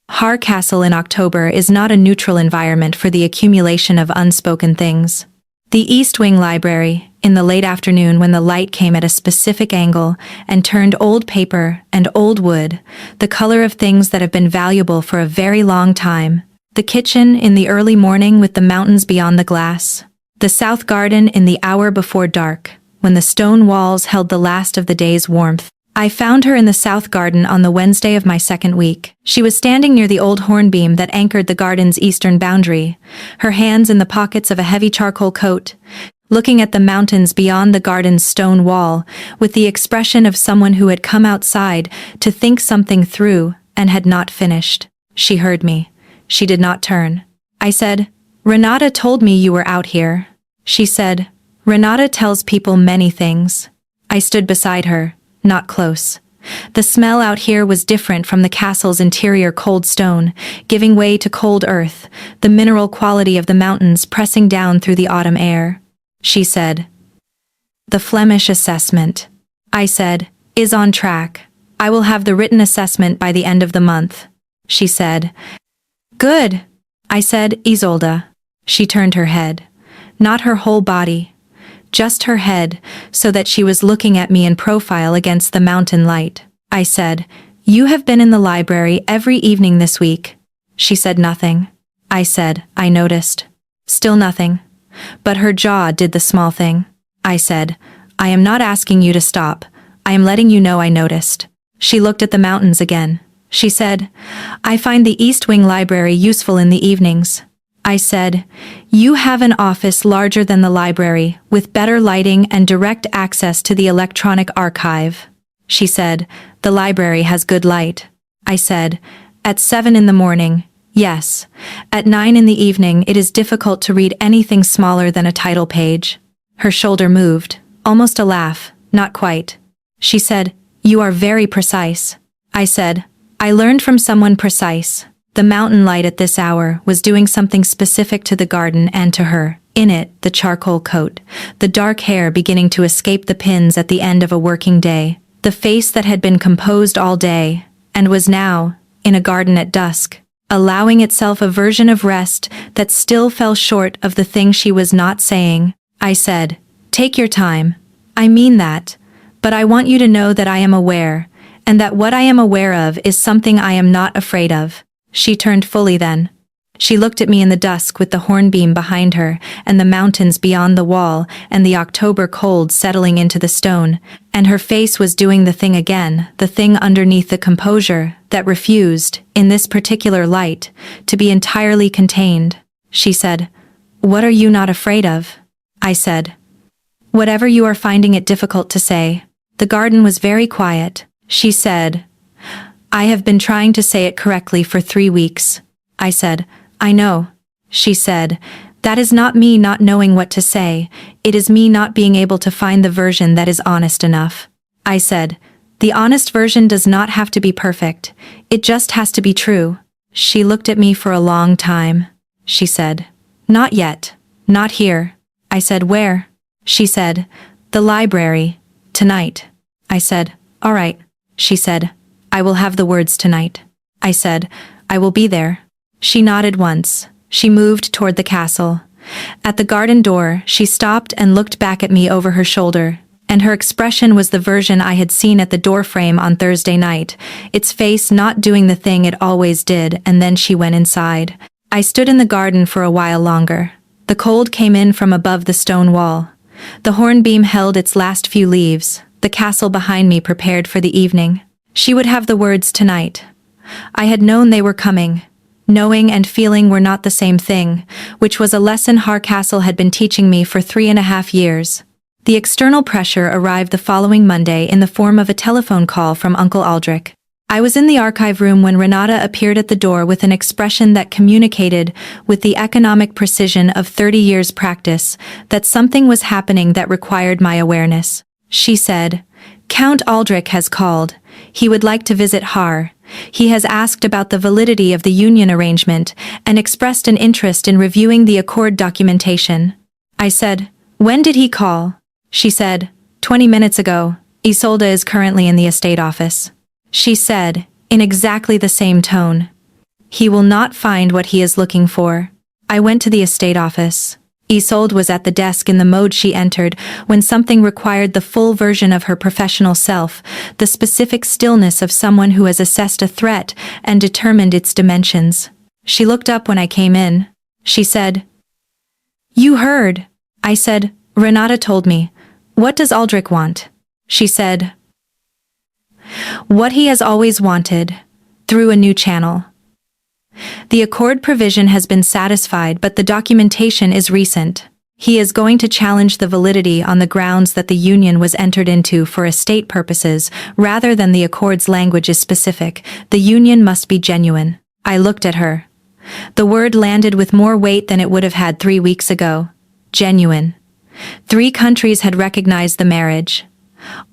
Har Castle in October is not a neutral environment for the accumulation of unspoken things. The East Wing library, in the late afternoon when the light came at a specific angle and turned old paper and old wood, the color of things that have been valuable for a very long time. The kitchen in the early morning with the mountains beyond the glass. The south garden in the hour before dark, when the stone walls held the last of the day's warmth. I found her in the south garden on the Wednesday of my second week. She was standing near the old hornbeam that anchored the garden's eastern boundary, her hands in the pockets of a heavy charcoal coat, looking at the mountains beyond the garden's stone wall, with the expression of someone who had come outside to think something through and had not finished. She heard me. She did not turn. I said, "Renata told me you were out here." She said, "Renata tells people many things." I stood beside her, not close. The smell out here was different from the castle's interior cold stone, giving way to cold earth, the mineral quality of the mountains pressing down through the autumn air. She said, "The Flemish assessment," I said, "is on track." I will have the written assessment by the end of the month. She said. Good, I said, Isolde. She turned her head. Not her whole body. Just her head, so that she was looking at me in profile against the mountain light. I said, You have been in the library every evening this week. She said nothing. I said, I noticed. Still nothing. But her jaw did the small thing. I said, I am not asking you to stop. I am letting you know I noticed. She looked at the mountains again. She said, I find the East Wing Library useful in the evenings. I said, You have an office larger than the library, with better lighting and direct access to the electronic archive. She said, The library has good light. I said, At 7 in the morning, yes. At 9 in the evening it is difficult to read anything smaller than a title page. Her shoulder moved, almost a laugh, not quite. She said, You are very precise. I said, I learned from someone precise. The mountain light at this hour was doing something specific to the garden and to her. In it, the charcoal coat, the dark hair beginning to escape the pins at the end of a working day, the face that had been composed all day, and was now, in a garden at dusk, allowing itself a version of rest that still fell short of the thing she was not saying. I said, Take your time. I mean that. But I want you to know that I am aware, and that what I am aware of is something I am not afraid of. She turned fully then. She looked at me in the dusk with the hornbeam behind her, and the mountains beyond the wall, and the October cold settling into the stone, and her face was doing the thing again, the thing underneath the composure, that refused, in this particular light, to be entirely contained. She said, What are you not afraid of? I said, Whatever you are finding it difficult to say. The garden was very quiet. She said, I have been trying to say it correctly for 3 weeks. I said, I know. She said, That is not me not knowing what to say, it is me not being able to find the version that is honest enough. I said, The honest version does not have to be perfect, it just has to be true. She looked at me for a long time. She said, Not yet. Not here. I said, Where? She said, The library. Tonight. I said, All right. She said, I will have the words tonight. I said, I will be there. She nodded once. She moved toward the castle. At the garden door, she stopped and looked back at me over her shoulder, and her expression was the version I had seen at the doorframe on Thursday night, its face not doing the thing it always did, and then she went inside. I stood in the garden for a while longer. The cold came in from above the stone wall. The hornbeam held its last few leaves, the castle behind me prepared for the evening. She would have the words tonight. I had known they were coming. Knowing and feeling were not the same thing, which was a lesson Hardcastle had been teaching me for 3.5 years. The external pressure arrived the following Monday in the form of a telephone call from Uncle Aldrich. I was in the archive room when Renata appeared at the door with an expression that communicated, with the economic precision of 30 years' practice, that something was happening that required my awareness. She said, Count Aldrich has called. He would like to visit Har. He has asked about the validity of the union arrangement and expressed an interest in reviewing the accord documentation. I said, When did he call? She said, 20 minutes ago. Isolde is currently in the estate office. She said, in exactly the same tone. He will not find what he is looking for. I went to the estate office. Isolde was at the desk in the mode she entered when something required the full version of her professional self, the specific stillness of someone who has assessed a threat and determined its dimensions. She looked up when I came in. She said, You heard. I said, Renata told me. What does Aldrich want? She said, What he has always wanted, through a new channel. The accord provision has been satisfied, but the documentation is recent. He is going to challenge the validity on the grounds that the union was entered into for estate purposes, rather than the accord's language is specific. The union must be genuine. I looked at her. The word landed with more weight than it would have had 3 weeks ago. Genuine. 3 countries had recognized the marriage.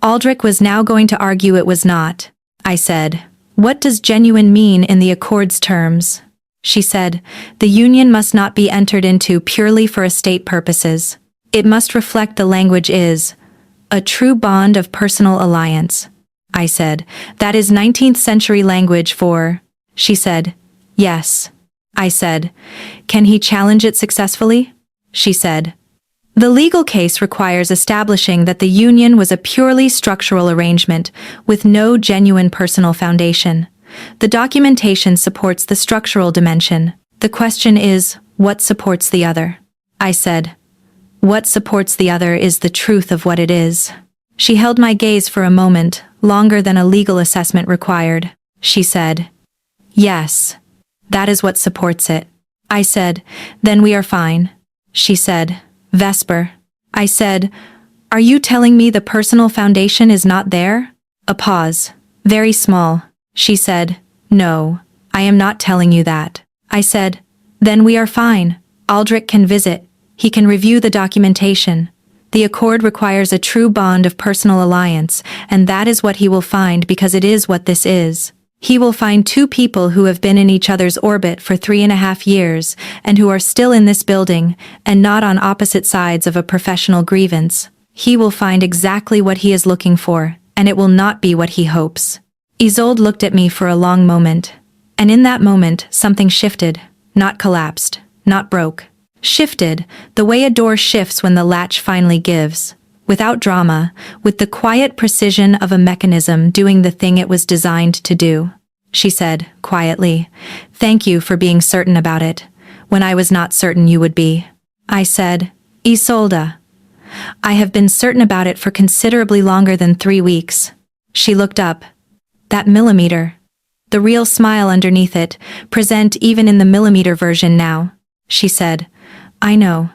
Aldrich was now going to argue it was not. I said, What does genuine mean in the accord's terms? She said, The union must not be entered into purely for estate purposes. It must reflect the language is a true bond of personal alliance. I said. That is 19th century language for... She said, yes. I said, can he challenge it successfully? She said, the legal case requires establishing that the union was a purely structural arrangement with no genuine personal foundation. The documentation supports the structural dimension. The question is, what supports the other? I said, what supports the other is the truth of what it is. She held my gaze for a moment, longer than a legal assessment required. She said, yes, that is what supports it. I said, then we are fine. She said, Vesper. I said, are you telling me the personal foundation is not there? A pause. Very small. She said, no, I am not telling you that. I said, then we are fine. Aldrich can visit. He can review the documentation. The accord requires a true bond of personal alliance, and that is what he will find because it is what this is. He will find two people who have been in each other's orbit for 3.5 years, and who are still in this building, and not on opposite sides of a professional grievance. He will find exactly what he is looking for, and it will not be what he hopes. Isolde looked at me for a long moment, and in that moment something shifted, not collapsed, not broke. Shifted, the way a door shifts when the latch finally gives. Without drama, with the quiet precision of a mechanism doing the thing it was designed to do. She said, quietly, thank you for being certain about it, when I was not certain you would be. I said, Isolde, I have been certain about it for considerably longer than 3 weeks. She looked up. That millimeter. The real smile underneath it, present even in the millimeter version now. She said, I know.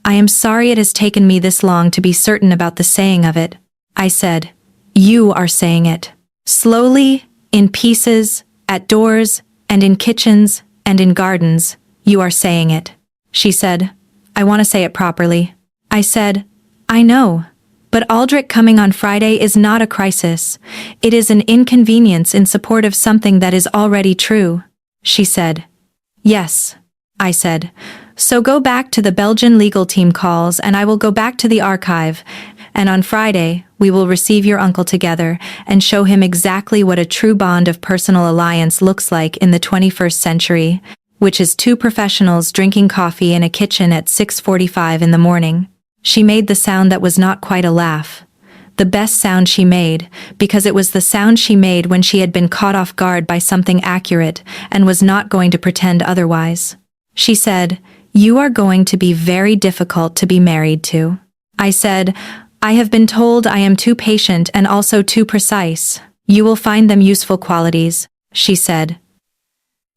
I am sorry it has taken me this long to be certain about the saying of it. I said, you are saying it. Slowly, in pieces, at doors, and in kitchens, and in gardens, you are saying it. She said, I want to say it properly. I said, I know. But Aldrich coming on Friday is not a crisis. It is an inconvenience in support of something that is already true. She said, yes. I said, so go back to the Belgian legal team calls and I will go back to the archive, and on Friday we will receive your uncle together and show him exactly what a true bond of personal alliance looks like in the 21st century, which is 2 professionals drinking coffee in a kitchen at 6:45 in the morning. She made the sound that was not quite a laugh. The best sound she made, because it was the sound she made when she had been caught off guard by something accurate and was not going to pretend otherwise. She said, you are going to be very difficult to be married to. I said, I have been told I am too patient and also too precise. You will find them useful qualities, she said.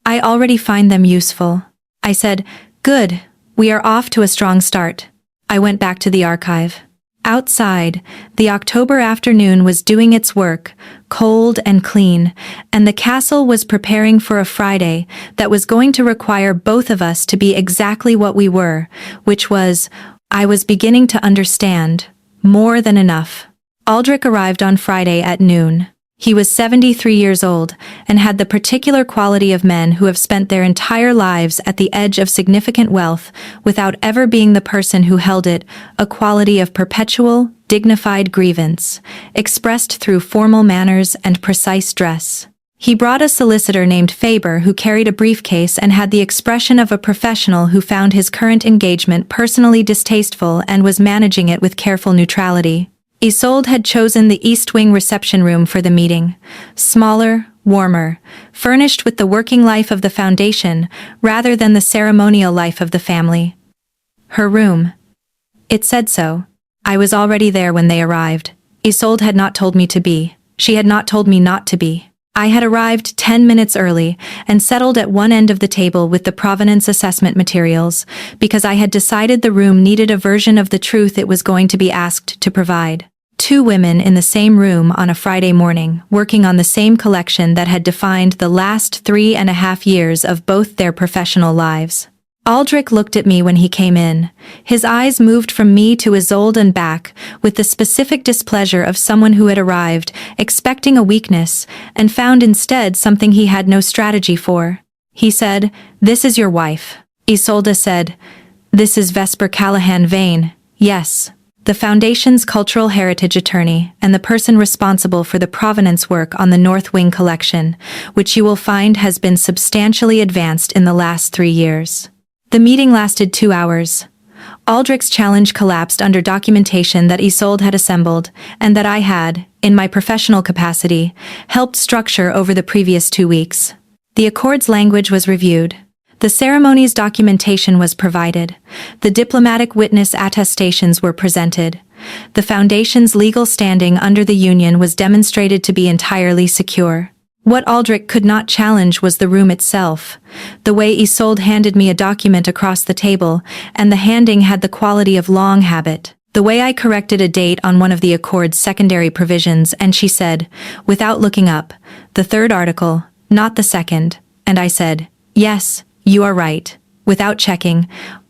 I already find them useful. I said, good, we are off to a strong start. I went back to the archive. Outside, the October afternoon was doing its work, cold and clean, and the castle was preparing for a Friday that was going to require both of us to be exactly what we were, which was, I was beginning to understand, more than enough. Aldrich arrived on Friday at noon. He was 73 years old and had the particular quality of men who have spent their entire lives at the edge of significant wealth without ever being the person who held it, a quality of perpetual, dignified grievance, expressed through formal manners and precise dress. He brought a solicitor named Faber who carried a briefcase and had the expression of a professional who found his current engagement personally distasteful and was managing it with careful neutrality. Isolde had chosen the East Wing reception room for the meeting, smaller, warmer, furnished with the working life of the foundation rather than the ceremonial life of the family. Her room. It said so. I was already there when they arrived. Isolde had not told me to be. She had not told me not to be. I had arrived 10 minutes early and settled at one end of the table with the provenance assessment materials, because I had decided the room needed a version of the truth it was going to be asked to provide. 2 women in the same room on a Friday morning, working on the same collection that had defined the last 3.5 years of both their professional lives. Aldrich looked at me when he came in. His eyes moved from me to Isolde and back, with the specific displeasure of someone who had arrived, expecting a weakness, and found instead something he had no strategy for. He said, "This is your wife." Isolde said, "This is Vesper Callahan Vane." "Yes." the Foundation's cultural heritage attorney and the person responsible for the provenance work on the North Wing collection, which you will find has been substantially advanced in the last 3 years. The meeting lasted 2 hours. Aldrich's challenge collapsed under documentation that Isolde had assembled, and that I had, in my professional capacity, helped structure over the previous 2 weeks. The accord's language was reviewed. The ceremony's documentation was provided. The diplomatic witness attestations were presented. The Foundation's legal standing under the Union was demonstrated to be entirely secure. What Aldrich could not challenge was the room itself. The way Isolde handed me a document across the table, and the handing had the quality of long habit. The way I corrected a date on one of the accord's secondary provisions, and she said, without looking up, the third article, not the second, and I said, yes, you are right, without checking,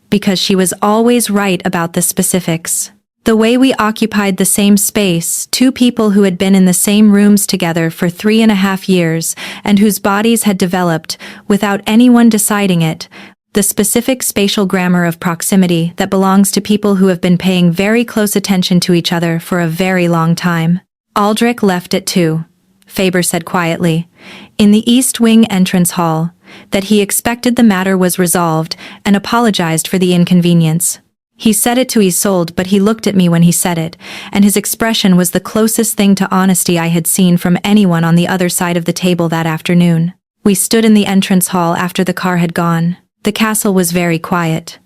because she was always right about the specifics. The way we occupied the same space, 2 people who had been in the same rooms together for 3.5 years, and whose bodies had developed, without anyone deciding it, the specific spatial grammar of proximity that belongs to people who have been paying very close attention to each other for a very long time. Aldrich left at 2. Faber said quietly, in the East Wing entrance hall, that he expected the matter was resolved and apologized for the inconvenience. He said it to Isolde, but he looked at me when he said it, and his expression was the closest thing to honesty I had seen from anyone on the other side of the table that afternoon. We stood in the entrance hall after the car had gone. The castle was very quiet.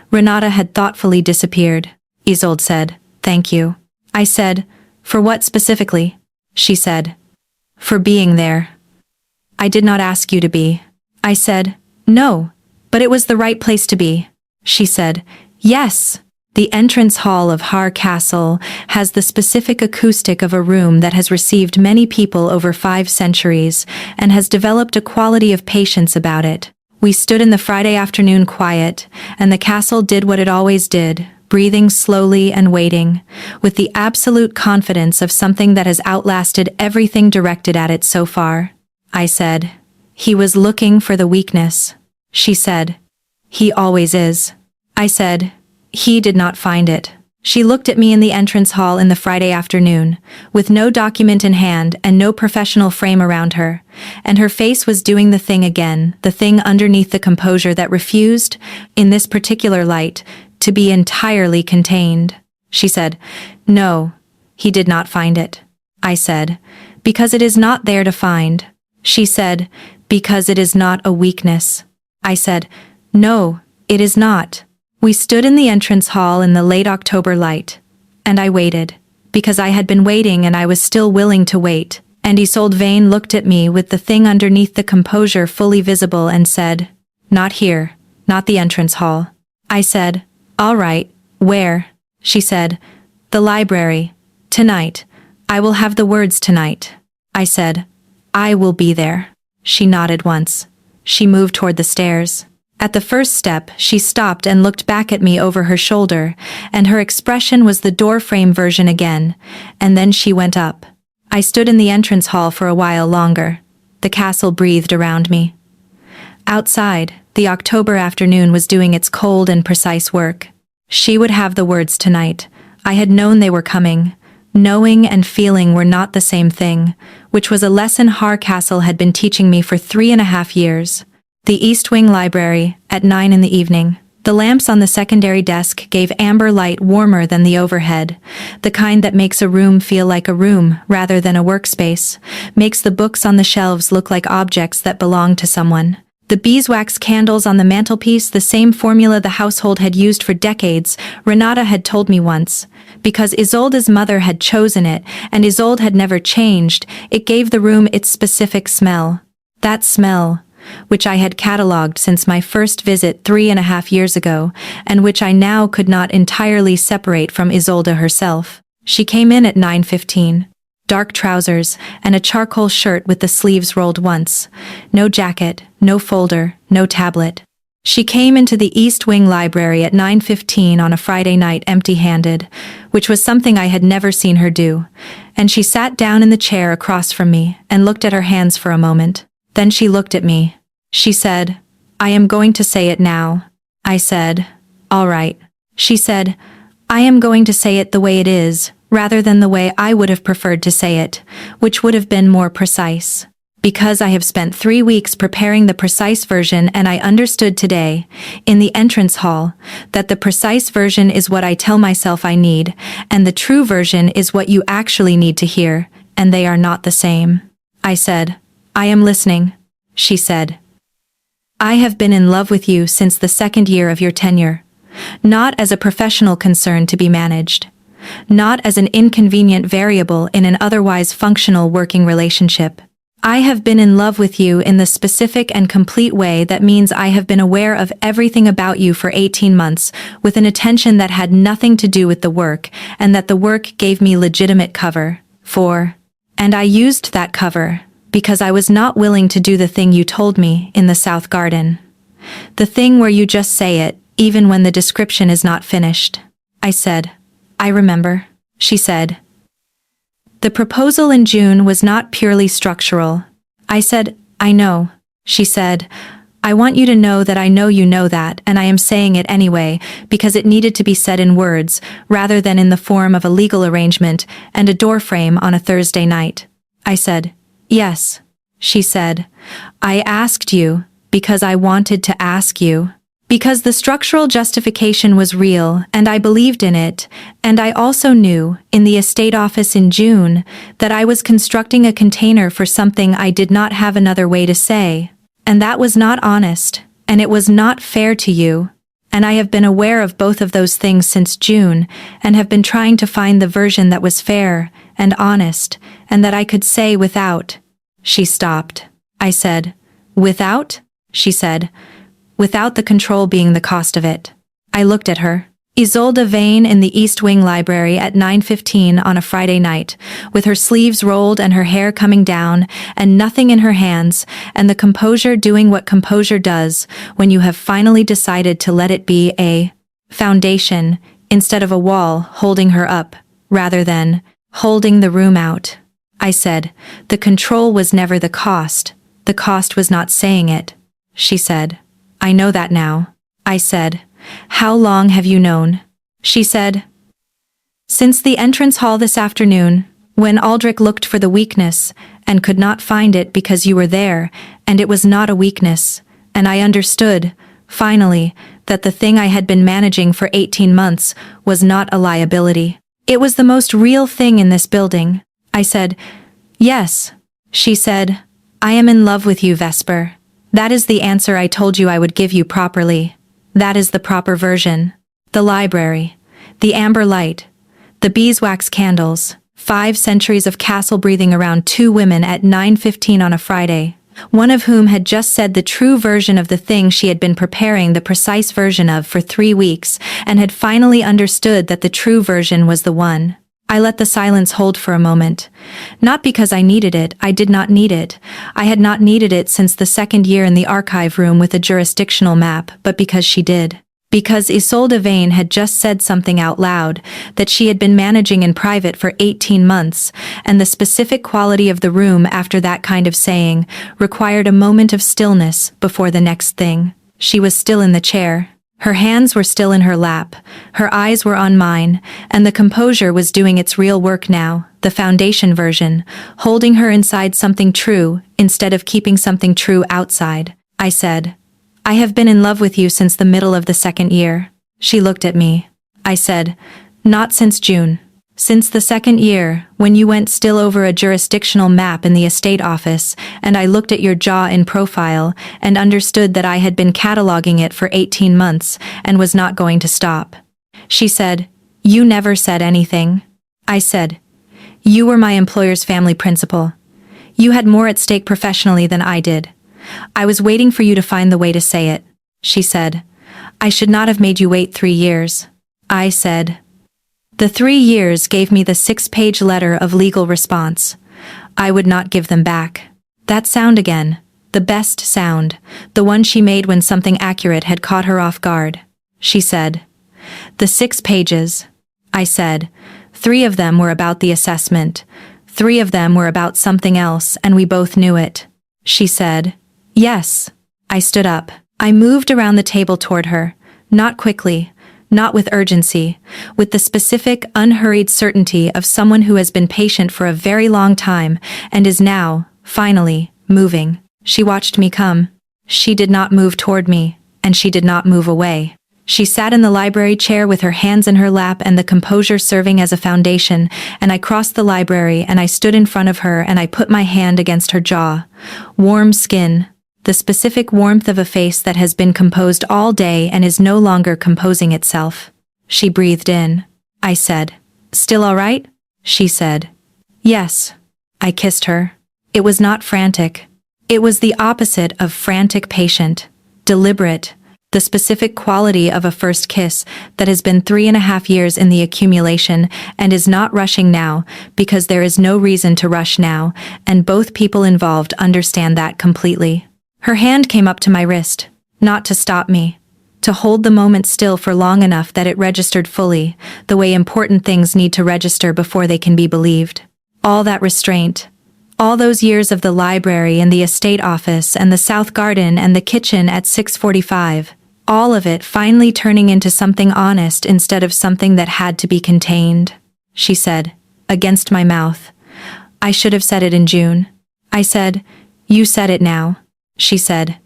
Renata had thoughtfully disappeared. Isolde said, thank you. I said, for what specifically? She said, for being there. I did not ask you to be. I said, no, but it was the right place to be. She said, yes. The entrance hall of Har Castle has the specific acoustic of a room that has received many people over 5 centuries and has developed a quality of patience about it. We stood in the Friday afternoon quiet, and the castle did what it always did, breathing slowly and waiting, with the absolute confidence of something that has outlasted everything directed at it so far. I said, he was looking for the weakness. She said, he always is. I said, he did not find it. She looked at me in the entrance hall in the Friday afternoon, with no document in hand and no professional frame around her, and her face was doing the thing again, the thing underneath the composure that refused, in this particular light, to be entirely contained. She said, no, he did not find it. I said, because it is not there to find. She said, because it is not a weakness. I said, no, it is not. We stood in the entrance hall in the late October light, and I waited, because I had been waiting and I was still willing to wait, and Isolde Vane looked at me with the thing underneath the composure fully visible and said, not here, not the entrance hall. I said, all right, where? She said, the library. Tonight. I will have the words tonight. I said, I will be there. She nodded once. She moved toward the stairs. At the first step, she stopped and looked back at me over her shoulder, and her expression was the doorframe version again, and then she went up. I stood in the entrance hall for a while longer. The castle breathed around me. Outside, the October afternoon was doing its cold and precise work. She would have the words tonight. I had known they were coming. Knowing and feeling were not the same thing, which was a lesson Har Castle had been teaching me for 3.5 years. The East Wing Library, at 9 in the evening. The lamps on the secondary desk gave amber light warmer than the overhead, the kind that makes a room feel like a room rather than a workspace, makes the books on the shelves look like objects that belong to someone. The beeswax candles on the mantelpiece, the same formula the household had used for decades, Renata had told me once. Because Isolde's mother had chosen it, and Isolde had never changed, it gave the room its specific smell. That smell, which I had catalogued since my first visit 3.5 years ago, and which I now could not entirely separate from Isolde herself. She came in at 9:15. Dark trousers, and a charcoal shirt with the sleeves rolled once. No jacket, no folder, no tablet. She came into the East Wing Library at 9:15 on a Friday night empty-handed, which was something I had never seen her do, and she sat down in the chair across from me and looked at her hands for a moment. Then she looked at me. She said, I am going to say it now. I said, all right. She said, I am going to say it the way it is, rather than the way I would have preferred to say it, which would have been more precise. Because I have spent 3 weeks preparing the precise version and I understood today, in the entrance hall, that the precise version is what I tell myself I need, and the true version is what you actually need to hear, and they are not the same. I said, I am listening. She said, I have been in love with you since the 2nd year of your tenure. Not as a professional concern to be managed. Not as an inconvenient variable in an otherwise functional working relationship. I have been in love with you in the specific and complete way that means I have been aware of everything about you for 18 months, with an attention that had nothing to do with the work, and that the work gave me legitimate cover for. And I used that cover, because I was not willing to do the thing you told me in the South Garden. The thing where you just say it, even when the description is not finished. I said, I remember. She said, the proposal in June was not purely structural. I said, I know. She said, I want you to know that I know you know that, and I am saying it anyway, because it needed to be said in words, rather than in the form of a legal arrangement and a doorframe on a Thursday night. I said, yes. She said, I asked you, because I wanted to ask you. Because the structural justification was real, and I believed in it, and I also knew, in the estate office in June, that I was constructing a container for something I did not have another way to say. And that was not honest, and it was not fair to you. And I have been aware of both of those things since June, and have been trying to find the version that was fair and honest, and that I could say without. She stopped. I said, without? She said, without the control being the cost of it. I looked at her. Isolde Vane in the East Wing Library at 9:15 on a Friday night, with her sleeves rolled and her hair coming down, and nothing in her hands, and the composure doing what composure does when you have finally decided to let it be a foundation instead of a wall holding her up, rather than holding the room out. I said, the control was never the cost was not saying it. She said, I know that now. I said, how long have you known? She said, since the entrance hall this afternoon, when Aldrich looked for the weakness, and could not find it because you were there, and it was not a weakness, and I understood, finally, that the thing I had been managing for 18 months was not a liability. It was the most real thing in this building. I said, yes. She said, I am in love with you, Vesper. That is the answer I told you I would give you properly. That is the proper version. The library. The amber light. The beeswax candles. 5 centuries of castle breathing around 2 women at 9:15 on a Friday, one of whom had just said the true version of the thing she had been preparing the precise version of for 3 weeks, and had finally understood that the true version was the one. I let the silence hold for a moment. Not because I needed it, I did not need it. I had not needed it since the 2nd year in the archive room with a jurisdictional map, but because she did. Because Isolde Vane had just said something out loud that she had been managing in private for 18 months, and the specific quality of the room after that kind of saying required a moment of stillness before the next thing. She was still in the chair. Her hands were still in her lap, her eyes were on mine, and the composure was doing its real work now, the foundation version, holding her inside something true instead of keeping something true outside. I said, I have been in love with you since the middle of the 2nd year. She looked at me. I said, not since June. Since the 2nd year, when you went still over a jurisdictional map in the estate office, and I looked at your jaw in profile, and understood that I had been cataloging it for 18 months, and was not going to stop. She said, you never said anything. I said, you were my employer's family principal. You had more at stake professionally than I did. I was waiting for you to find the way to say it. She said, I should not have made you wait 3 years. I said, the 3 years gave me the 6-page letter of legal response. I would not give them back. That sound again, the best sound, the one she made when something accurate had caught her off guard. She said, the 6 pages. I said, 3 of them were about the assessment. 3 of them were about something else, and we both knew it. She said, yes. I stood up. I moved around the table toward her, not quickly, not with urgency, with the specific, unhurried certainty of someone who has been patient for a very long time and is now, finally, moving. She watched me come. She did not move toward me, and she did not move away. She sat in the library chair with her hands in her lap and the composure serving as a foundation, and I crossed the library and I stood in front of her and I put my hand against her jaw. Warm skin. The specific warmth of a face that has been composed all day and is no longer composing itself. She breathed in. I said, "Still all right?" She said, "Yes." I kissed her. It was not frantic. It was the opposite of frantic patient, deliberate, the specific quality of a first kiss that has been 3.5 years in the accumulation and is not rushing now because there is no reason to rush now, and both people involved understand that completely. Her hand came up to my wrist, not to stop me, to hold the moment still for long enough that it registered fully, the way important things need to register before they can be believed. All that restraint, all those years of the library and the estate office and the South Garden and the kitchen at 6:45, all of it finally turning into something honest instead of something that had to be contained. She said, against my mouth, "I should have said it in June." I said, "You said it now." She said,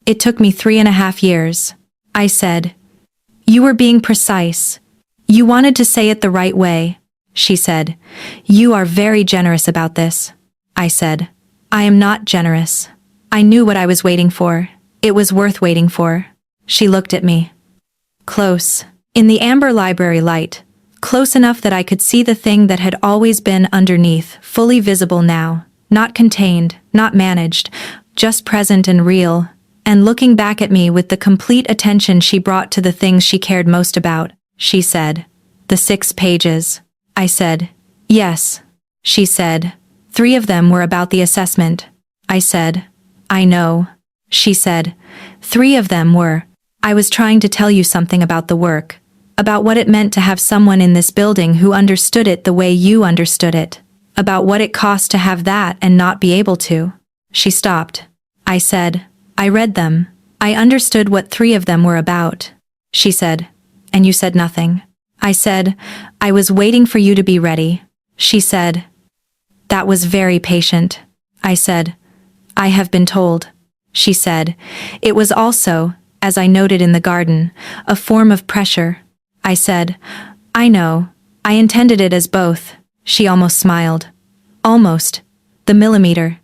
"It took me 3.5 years." I said, "You were being precise. You wanted to say it the right way." She said, "You are very generous about this." I said, "I am not generous. I knew what I was waiting for. It was worth waiting for." She looked at me. Close. In the amber library light. Close enough that I could see the thing that had always been underneath, fully visible now. Not contained, not managed, just present and real, and looking back at me with the complete attention she brought to the things she cared most about. She said, "The 6 pages." I said, "Yes." She said, "3 of them were about the assessment." I said, "I know." She said, "3 of them were. I was trying to tell you something about the work, about what it meant to have someone in this building who understood it the way you understood it, about what it cost to have that and not be able to." She stopped. I said, "I read them. I understood what 3 of them were about." She said, "And you said nothing." I said, "I was waiting for you to be ready." She said, "That was very patient." I said, "I have been told." She said, "It was also, as I noted in the garden, a form of pressure." I said, "I know. I intended it as both." She almost smiled. Almost. The millimeter.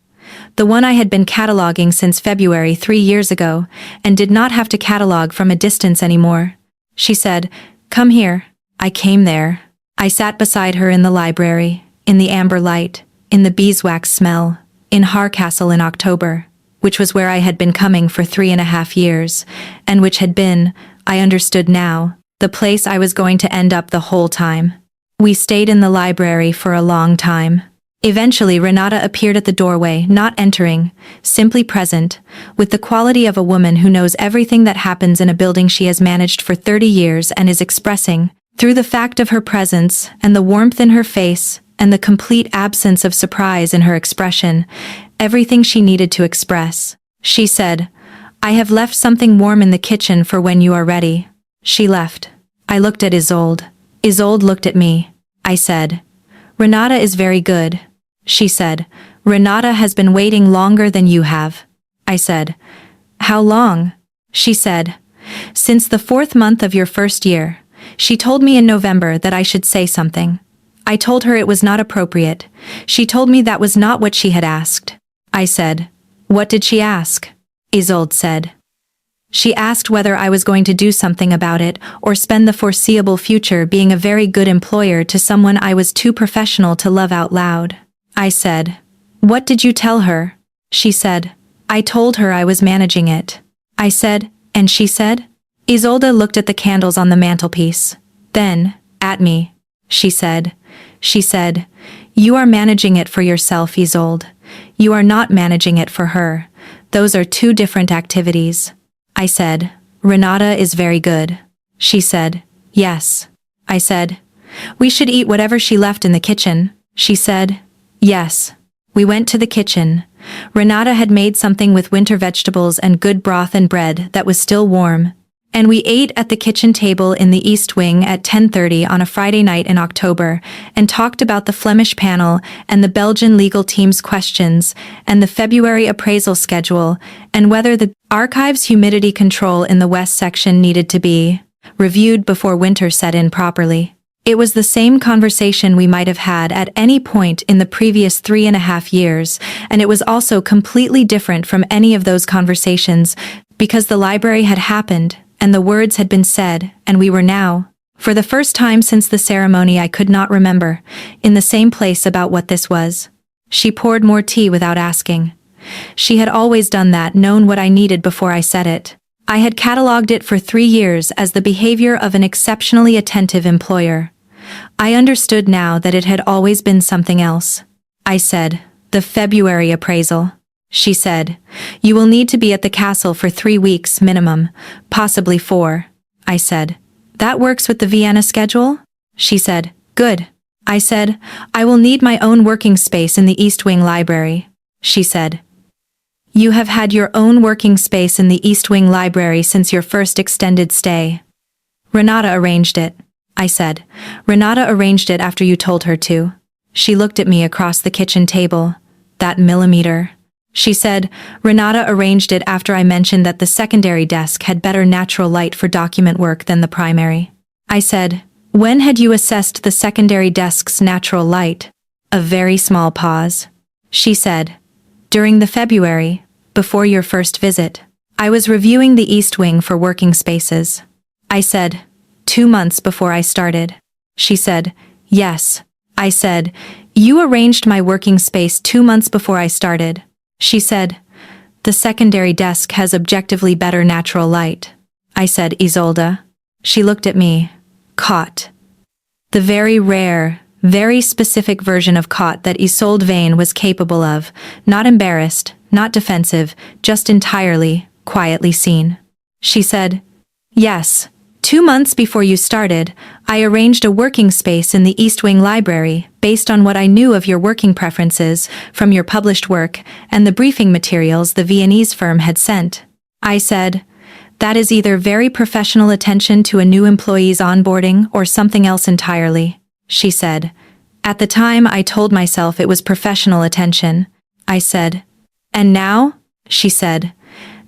The one I had been cataloging since February 3 years ago, and did not have to catalog from a distance anymore. She said, "Come here." I came there. I sat beside her in the library, in the amber light, in the beeswax smell, in Harcastle in October, which was where I had been coming for 3.5 years, and which had been, I understood now, the place I was going to end up the whole time. We stayed in the library for a long time. Eventually Renata appeared at the doorway, not entering, simply present, with the quality of a woman who knows everything that happens in a building she has managed for 30 years and is expressing, through the fact of her presence and the warmth in her face and the complete absence of surprise in her expression, everything she needed to express. She said, "I have left something warm in the kitchen for when you are ready." She left. I looked at Isolde. Isolde looked at me. I said, "Renata is very good." She said, "Renata has been waiting longer than you have." I said, "How long?" She said, "Since the 4th month of your first year." She told me in November that I should say something. I told her it was not appropriate. She told me that was not what she had asked. I said, "What did she ask?" Isolde said, "She asked whether I was going to do something about it or spend the foreseeable future being a very good employer to someone I was too professional to love out loud." I said, "What did you tell her?" She said, "I told her I was managing it." I said, "And she said?" Isolde looked at the candles on the mantelpiece. Then, at me. She said, "You are managing it for yourself, Isolde. You are not managing it for her. Those are 2 different activities." I said, "Renata is very good." She said, "Yes." I said, "We should eat whatever she left in the kitchen." She said, "Yes." We went to the kitchen. Renata had made something with winter vegetables and good broth and bread that was still warm. And we ate at the kitchen table in the East Wing at 10:30 on a Friday night in October, and talked about the Flemish panel and the Belgian legal team's questions, and the February appraisal schedule, and whether the archive's humidity control in the west section needed to be reviewed before winter set in properly. It was the same conversation we might have had at any point in the previous 3.5 years, and it was also completely different from any of those conversations, because the library had happened, and the words had been said, and we were now, for the first time since the ceremony I could not remember, in the same place about what this was. She poured more tea without asking. She had always done that, known what I needed before I said it. I had catalogued it for 3 years as the behavior of an exceptionally attentive employer. I understood now that it had always been something else. I said, "The February appraisal." She said, "You will need to be at the castle for 3 weeks minimum, possibly 4. I said, "That works with the Vienna schedule?" She said, "Good." I said, "I will need my own working space in the East Wing library." She said, "You have had your own working space in the East Wing library since your first extended stay." "Renata arranged it," I said. "Renata arranged it after you told her to." She looked at me across the kitchen table. "That millimeter." She said, "Renata arranged it after I mentioned that the secondary desk had better natural light for document work than the primary." I said, "When had you assessed the secondary desk's natural light?" A very small pause. She said, "During the February, before your first visit. I was reviewing the East Wing for working spaces." I said, 2 months before I started." She said, "Yes." I said, "You arranged my working space 2 months before I started." She said, "The secondary desk has objectively better natural light." I said, "Isolde." She looked at me. Caught. The very rare, very specific version of caught that Isolde Vane was capable of, not embarrassed, not defensive, just entirely, quietly seen. She said, "Yes. 2 months before you started, I arranged a working space in the East Wing library, based on what I knew of your working preferences, from your published work, and the briefing materials the Viennese firm had sent." I said, "That is either very professional attention to a new employee's onboarding or something else entirely." She said, "At the time I told myself it was professional attention." I said, "And now?" She said,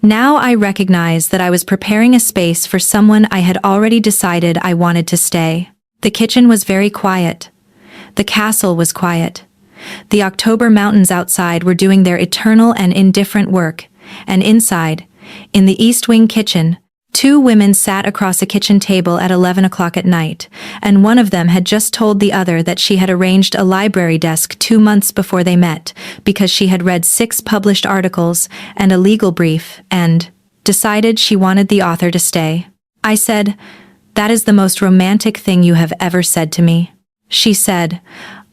"Now I recognize that I was preparing a space for someone I had already decided I wanted to stay." The kitchen was very quiet. The castle was quiet. The October mountains outside were doing their eternal and indifferent work, and inside, in the East Wing kitchen, 2 women sat across a kitchen table at 11 o'clock at night, and one of them had just told the other that she had arranged a library desk 2 months before they met, because she had read 6 published articles and a legal brief, and decided she wanted the author to stay. I said, "That is the most romantic thing you have ever said to me." She said,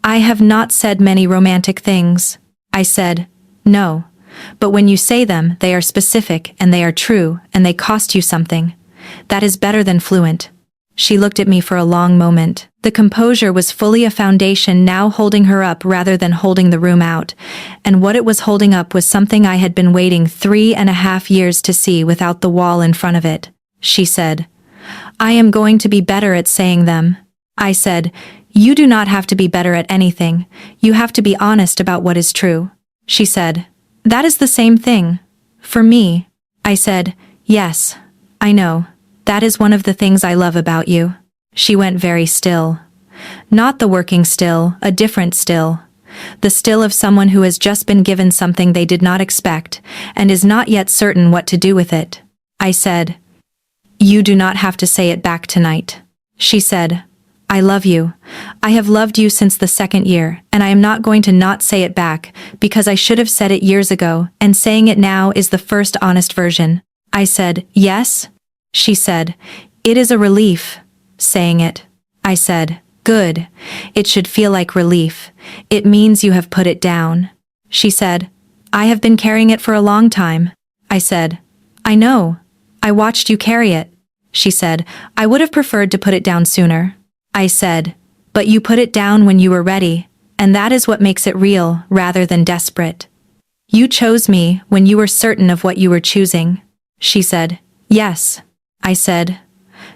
"I have not said many romantic things." I said, "No. But when you say them, they are specific, and they are true, and they cost you something. That is better than fluent." She looked at me for a long moment. The composure was fully a foundation now holding her up rather than holding the room out, and what it was holding up was something I had been waiting 3.5 years to see without the wall in front of it. She said, "I am going to be better at saying them." I said, "You do not have to be better at anything. You have to be honest about what is true." She said, "That is the same thing. For me." I said, "Yes, I know. That is one of the things I love about you." She went very still. Not the working still, a different still. The still of someone who has just been given something they did not expect, and is not yet certain what to do with it. I said, "You do not have to say it back tonight." She said, "I love you. I have loved you since the 2nd year, and I am not going to not say it back, because I should have said it years ago, and saying it now is the first honest version." I said, "Yes?" She said, "It is a relief, saying it." I said, "Good. It should feel like relief. It means you have put it down." She said, "I have been carrying it for a long time." I said, "I know. I watched you carry it." She said, "I would have preferred to put it down sooner." I said, "But you put it down when you were ready, and that is what makes it real rather than desperate. You chose me when you were certain of what you were choosing." She said, "Yes." I said.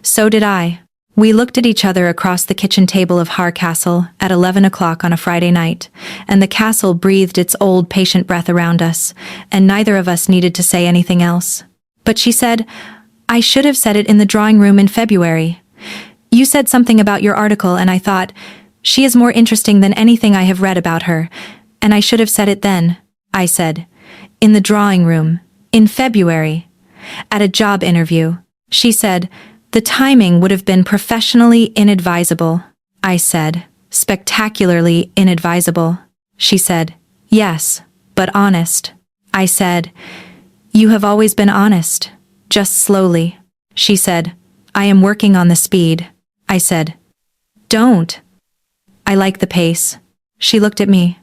So did I. We looked at each other across the kitchen table of Har Castle at 11 o'clock on a Friday night, and the castle breathed its old patient breath around us, and neither of us needed to say anything else. But she said, I should have said it in the drawing room in February. You said something about your article and I thought, she is more interesting than anything I have read about her, and I should have said it then, I said. In the drawing room, in February, at a job interview. She said, the timing would have been professionally inadvisable. I said, spectacularly inadvisable. She said, yes, but honest. I said, you have always been honest, just slowly. She said, I am working on the speed. I said, don't. I like the pace. She looked at me.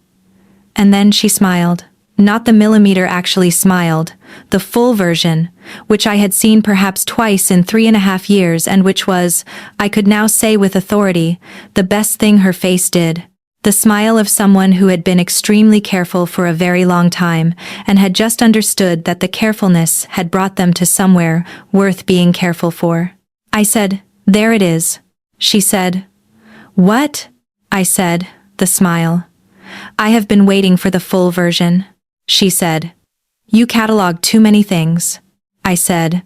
And then she smiled. Not the millimeter actually smiled, the full version, which I had seen perhaps twice in 3.5 years and which was, I could now say with authority, the best thing her face did. The smile of someone who had been extremely careful for a very long time and had just understood that the carefulness had brought them to somewhere worth being careful for. I said, there it is. She said, what? I said, the smile. I have been waiting for the full version. She said, you cataloged too many things. I said,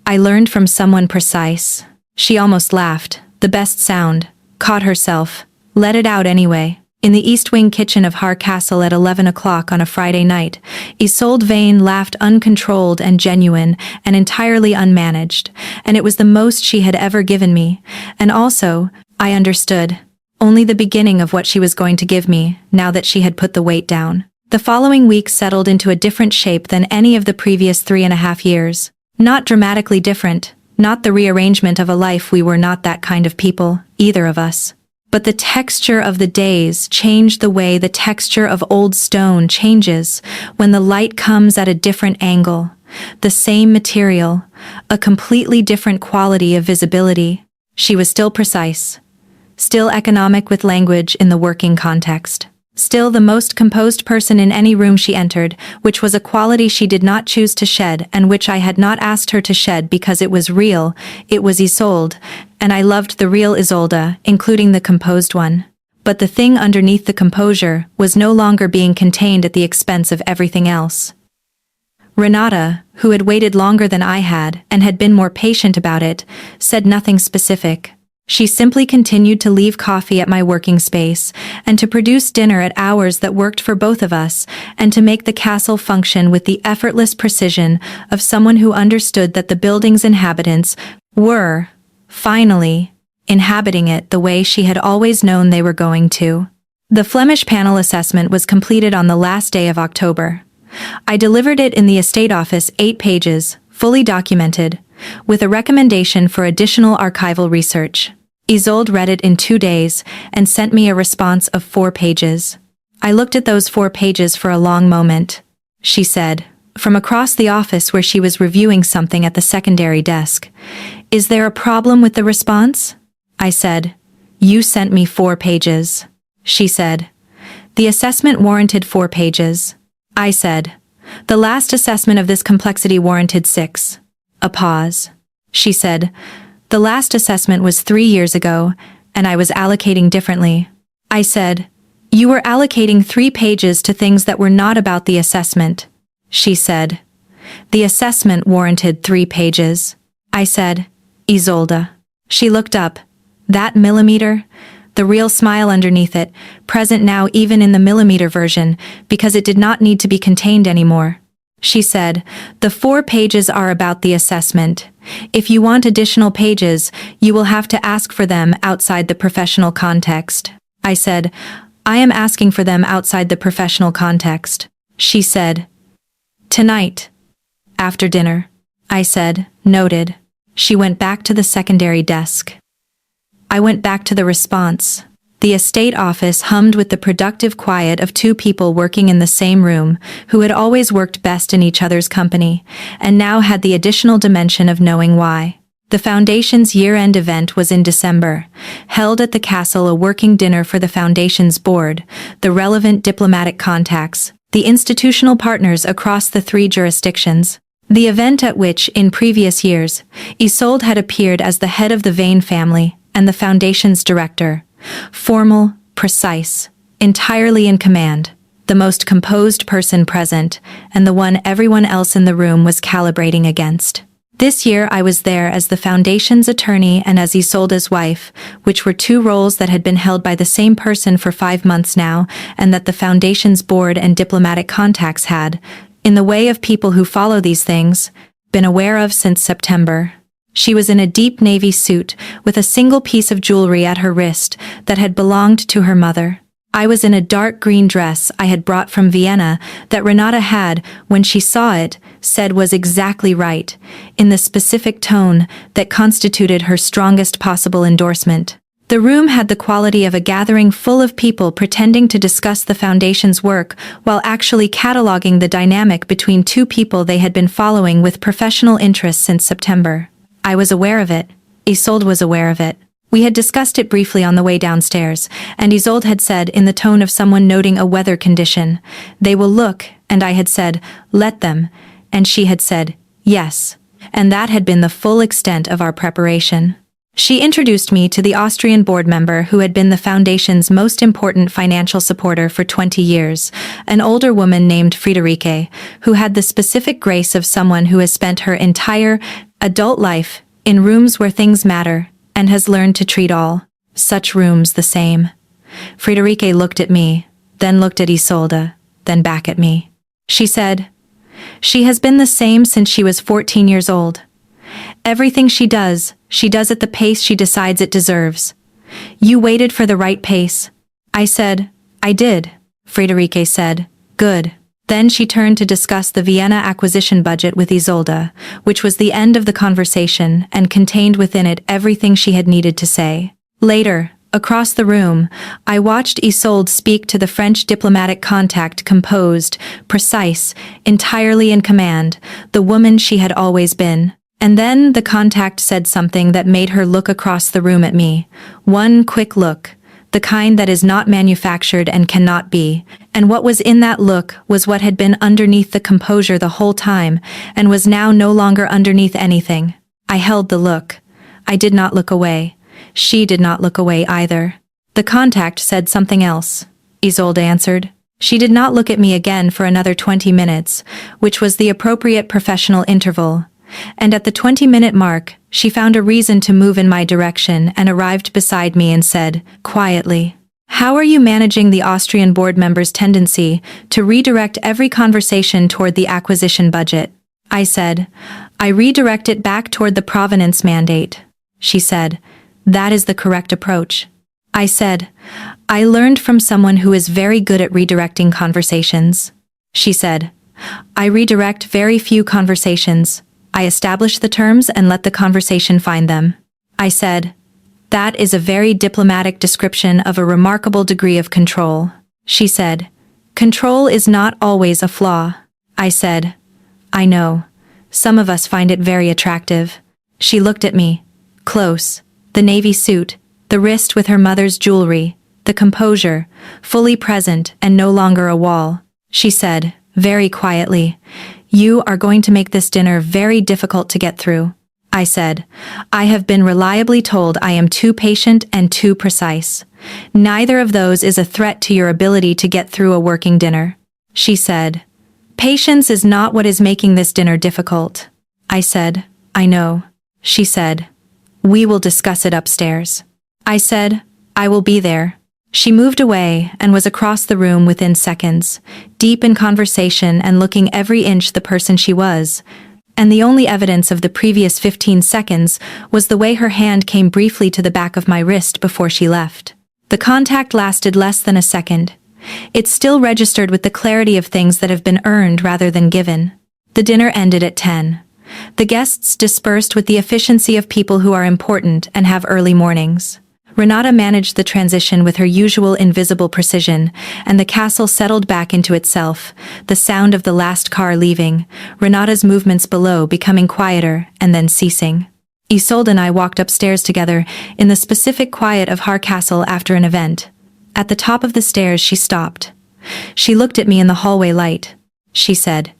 I learned from someone precise. She almost laughed, the best sound, caught herself, let it out anyway. In the East Wing kitchen of Har Castle at 11 o'clock on a Friday night, Isolde Vane laughed uncontrolled and genuine and entirely unmanaged, and it was the most she had ever given me, and also, I understood, only the beginning of what she was going to give me, now that she had put the weight down. The following week settled into a different shape than any of the previous 3.5 years. Not dramatically different, not the rearrangement of a life. We were not that kind of people, either of us. But the texture of the days changed the way the texture of old stone changes when the light comes at a different angle. The same material, a completely different quality of visibility. She was still precise, still economic with language in the working context. Still the most composed person in any room she entered, which was a quality she did not choose to shed and which I had not asked her to shed because it was real, it was Isolde, and I loved the real Isolde, including the composed one. But the thing underneath the composure was no longer being contained at the expense of everything else. Renata, who had waited longer than I had and had been more patient about it, said nothing specific. She simply continued to leave coffee at my working space, and to produce dinner at hours that worked for both of us, and to make the castle function with the effortless precision of someone who understood that the building's inhabitants were, finally, inhabiting it the way she had always known they were going to. The Flemish panel assessment was completed on the last day of October. I delivered it in the estate office, 8 pages, fully documented, with a recommendation for additional archival research. Isolde read it in 2 days and sent me a response of 4 pages. I looked at those 4 pages for a long moment. She said, from across the office where she was reviewing something at the secondary desk, is there a problem with the response? I said, you sent me 4 pages. She said, the assessment warranted 4 pages. I said, the last assessment of this complexity warranted 6. A pause. She said, the last assessment was 3 years ago, and I was allocating differently. I said, you were allocating 3 pages to things that were not about the assessment. She said, the assessment warranted 3 pages. I said, Isolde. She looked up. That millimeter? The real smile underneath it, present now even in the millimeter version, because it did not need to be contained anymore. She said, the 4 pages are about the assessment. If you want additional pages, you will have to ask for them outside the professional context. I said, I am asking for them outside the professional context. She said, tonight. After dinner. I said, noted. She went back to the secondary desk. I went back to the response. The estate office hummed with the productive quiet of 2 people working in the same room, who had always worked best in each other's company, and now had the additional dimension of knowing why. The Foundation's year-end event was in December, held at the castle, a working dinner for the Foundation's board, the relevant diplomatic contacts, the institutional partners across the 3 jurisdictions. The event at which, in previous years, Isolde had appeared as the head of the Vane family and the Foundation's director. Formal, precise, entirely in command, the most composed person present, and the one everyone else in the room was calibrating against. This year I was there as the Foundation's attorney and as Isolde's wife, which were two roles that had been held by the same person for 5 months now, and that the Foundation's board and diplomatic contacts had, in the way of people who follow these things, been aware of since September. She was in a deep navy suit, with a single piece of jewelry at her wrist that had belonged to her mother. I was in a dark green dress I had brought from Vienna that Renata had, when she saw it, said was exactly right, in the specific tone that constituted her strongest possible endorsement. The room had the quality of a gathering full of people pretending to discuss the Foundation's work while actually cataloging the dynamic between two people they had been following with professional interest since September. I was aware of it. Isolde was aware of it. We had discussed it briefly on the way downstairs, and Isolde had said in the tone of someone noting a weather condition, "They will look," and I had said, "Let them," and she had said, "Yes." And that had been the full extent of our preparation. She introduced me to the Austrian board member who had been the Foundation's most important financial supporter for 20 years, an older woman named Friederike, who had the specific grace of someone who has spent her entire adult life in rooms where things matter, and has learned to treat all such rooms the same. Friederike looked at me, then looked at Isolde, then back at me. She said, "She has been the same since she was 14 years old. Everything she does at the pace she decides it deserves. You waited for the right pace." I said, "I did." Friederike said, "Good." Then she turned to discuss the Vienna acquisition budget with Isolde, which was the end of the conversation and contained within it everything she had needed to say. Later, across the room, I watched Isolde speak to the French diplomatic contact, composed, precise, entirely in command, the woman she had always been. And then the contact said something that made her look across the room at me. One quick look, the kind that is not manufactured and cannot be, and what was in that look was what had been underneath the composure the whole time, and was now no longer underneath anything. I held the look. I did not look away. She did not look away either. The contact said something else, Isolde answered. She did not look at me again for another 20 minutes, which was the appropriate professional interval. And at the 20-minute mark, she found a reason to move in my direction and arrived beside me and said, quietly, "How are you managing the Austrian board member's tendency to redirect every conversation toward the acquisition budget?" I said, "I redirect it back toward the provenance mandate." She said, "That is the correct approach." I said, "I learned from someone who is very good at redirecting conversations." She said, "I redirect very few conversations. I establish the terms and let the conversation find them." I said, "That is a very diplomatic description of a remarkable degree of control." She said, "Control is not always a flaw." I said, "I know. Some of us find it very attractive." She looked at me, close, the navy suit, the wrist with her mother's jewelry, the composure, fully present and no longer a wall. She said, very quietly, "You are going to make this dinner very difficult to get through." I said, "I have been reliably told I am too patient and too precise. Neither of those is a threat to your ability to get through a working dinner." She said, "Patience is not what is making this dinner difficult." I said, "I know." She said, "We will discuss it upstairs." I said, "I will be there." She moved away and was across the room within seconds, deep in conversation and looking every inch the person she was. And the only evidence of the previous 15 seconds was the way her hand came briefly to the back of my wrist before she left. The contact lasted less than a second. It still registered with the clarity of things that have been earned rather than given. The dinner ended at 10. The guests dispersed with the efficiency of people who are important and have early mornings. Renata managed the transition with her usual invisible precision, and the castle settled back into itself, the sound of the last car leaving, Renata's movements below becoming quieter and then ceasing. Isolde and I walked upstairs together in the specific quiet of Castle after an event. At the top of the stairs she stopped. She looked at me in the hallway light. She said,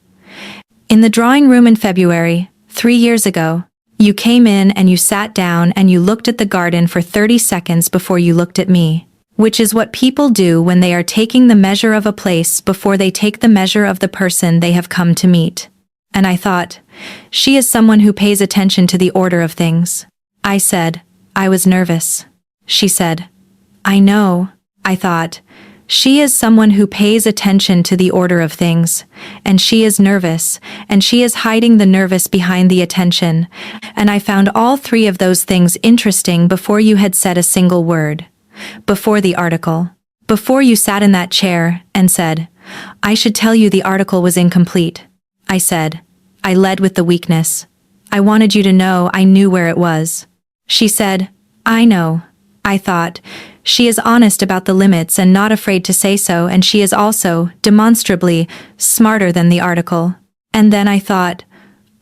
In the drawing room in February, 3 years ago, you came in and you sat down and you looked at the garden for 30 seconds before you looked at me, which is what people do when they are taking the measure of a place before they take the measure of the person they have come to meet. And I thought, she is someone who pays attention to the order of things. I said, I was nervous. She said, I know. I thought, she is someone who pays attention to the order of things, and she is nervous, and she is hiding the nervous behind the attention, and I found all three of those things interesting before you had said a single word. Before the article. Before you sat in that chair and said, I should tell you the article was incomplete. I said, I led with the weakness. I wanted you to know I knew where it was. She said, I know. I thought, she is honest about the limits and not afraid to say so, and she is also, demonstrably, smarter than the article. And then I thought,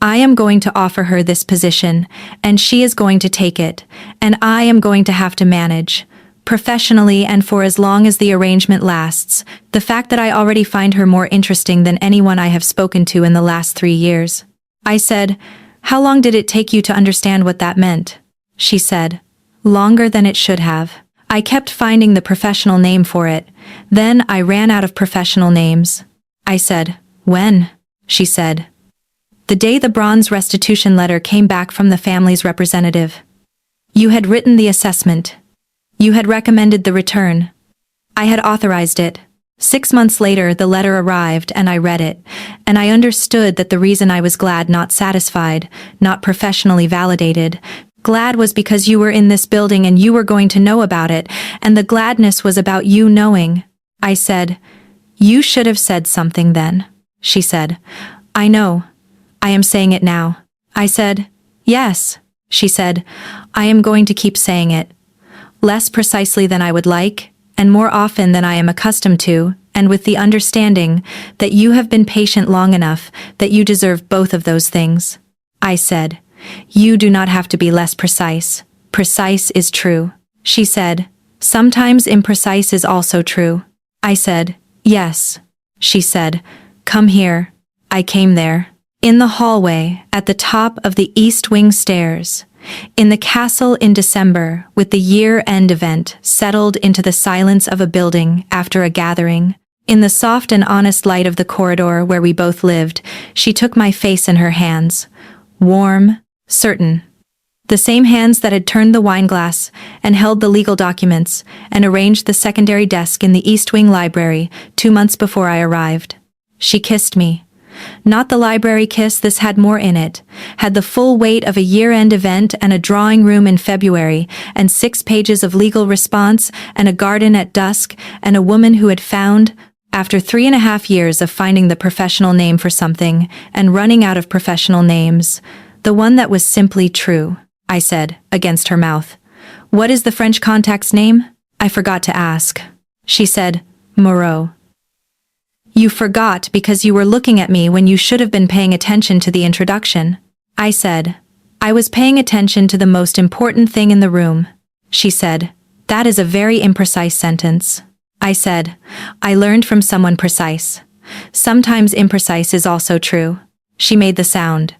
I am going to offer her this position, and she is going to take it, and I am going to have to manage, professionally and for as long as the arrangement lasts, the fact that I already find her more interesting than anyone I have spoken to in the last 3 years. I said, how long did it take you to understand what that meant? She said, longer than it should have. I kept finding the professional name for it. Then I ran out of professional names. I said, when? She said, the day the bronze restitution letter came back from the family's representative. You had written the assessment. You had recommended the return. I had authorized it. 6 months later, the letter arrived and I read it, and I understood that the reason I was glad, not satisfied, not professionally validated, glad was because you were in this building and you were going to know about it, and the gladness was about you knowing. I said, you should have said something then. She said, I know. I am saying it now. I said, yes. She said, I am going to keep saying it. Less precisely than I would like, and more often than I am accustomed to, and with the understanding that you have been patient long enough that you deserve both of those things. I said, you do not have to be less precise. Precise is true. She said, sometimes imprecise is also true. I said, yes. She said, come here. I came there. In the hallway, at the top of the East Wing stairs. In the castle in December, with the year-end event settled into the silence of a building after a gathering. In the soft and honest light of the corridor where we both lived, she took my face in her hands. Warm, certain. The same hands that had turned the wineglass and held the legal documents and arranged the secondary desk in the East Wing library 2 months before I arrived. She kissed me. Not the library kiss, this had more in it, had the full weight of a year-end event and a drawing room in February, and 6 pages of legal response, and a garden at dusk, and a woman who had found, after 3.5 years of finding the professional name for something, and running out of professional names, the one that was simply true. I said, against her mouth. What is the French contact's name? I forgot to ask. She said, Moreau. You forgot because you were looking at me when you should have been paying attention to the introduction. I said, I was paying attention to the most important thing in the room. She said, that is a very imprecise sentence. I said, I learned from someone precise. Sometimes imprecise is also true. She made the sound.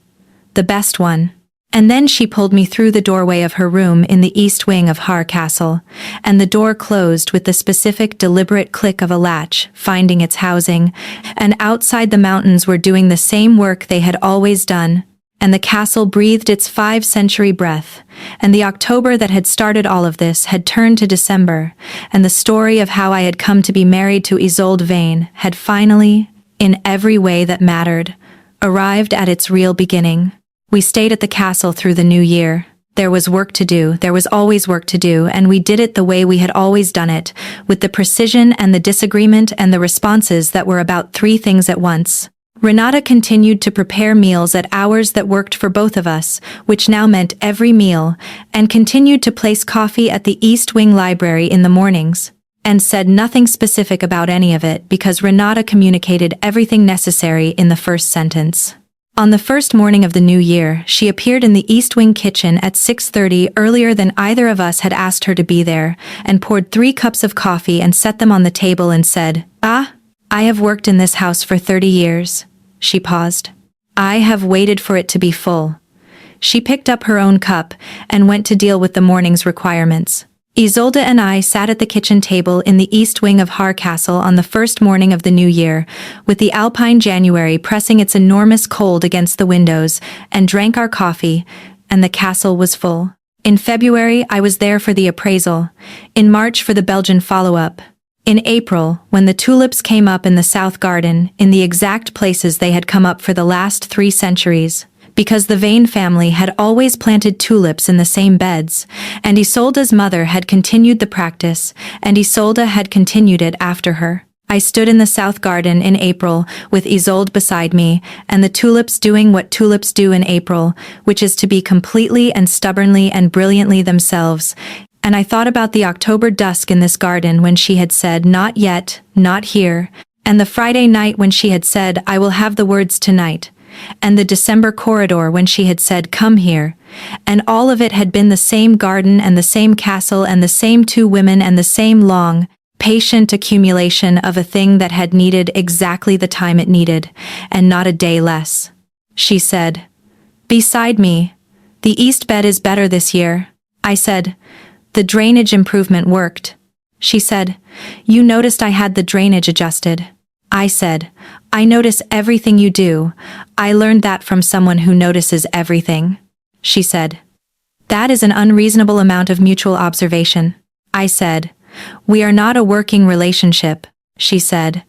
The best one. And then she pulled me through the doorway of her room in the east wing of Har Castle, and the door closed with the specific deliberate click of a latch finding its housing, and outside the mountains were doing the same work they had always done, and the castle breathed its 5-century breath, and the October that had started all of this had turned to December, and the story of how I had come to be married to Isolde Vane had finally, in every way that mattered, arrived at its real beginning. We stayed at the castle through the new year. There was work to do, there was always work to do, and we did it the way we had always done it, with the precision and the disagreement and the responses that were about 3 things at once. Renata continued to prepare meals at hours that worked for both of us, which now meant every meal, and continued to place coffee at the East Wing Library in the mornings, and said nothing specific about any of it because Renata communicated everything necessary in the first sentence. On the first morning of the new year, she appeared in the East Wing kitchen at 6:30 earlier than either of us had asked her to be there, and poured 3 cups of coffee and set them on the table and said, I have worked in this house for 30 years. She paused. I have waited for it to be full. She picked up her own cup and went to deal with the morning's requirements. Isolde and I sat at the kitchen table in the east wing of Har Castle on the first morning of the new year, with the alpine January pressing its enormous cold against the windows, and drank our coffee, and the castle was full. In February, I was there for the appraisal. In March for the Belgian follow-up. In April, when the tulips came up in the south garden, in the exact places they had come up for the last 3 centuries. Because the Vane family had always planted tulips in the same beds, and Isolde's mother had continued the practice, and Isolde had continued it after her. I stood in the south garden in April, with Isolde beside me, and the tulips doing what tulips do in April, which is to be completely and stubbornly and brilliantly themselves. And I thought about the October dusk in this garden when she had said, "Not yet, not here," and the Friday night when she had said, "I will have the words tonight," and the December corridor when she had said, "Come here," and all of it had been the same garden and the same castle and the same 2 women and the same long, patient accumulation of a thing that had needed exactly the time it needed, and not a day less. She said, beside me, "The east bed is better this year." I said, "The drainage improvement worked." She said, "You noticed I had the drainage adjusted." I said, "I notice everything you do. I learned that from someone who notices everything." She said, "That is an unreasonable amount of mutual observation." I said, "We are not a working relationship." She said,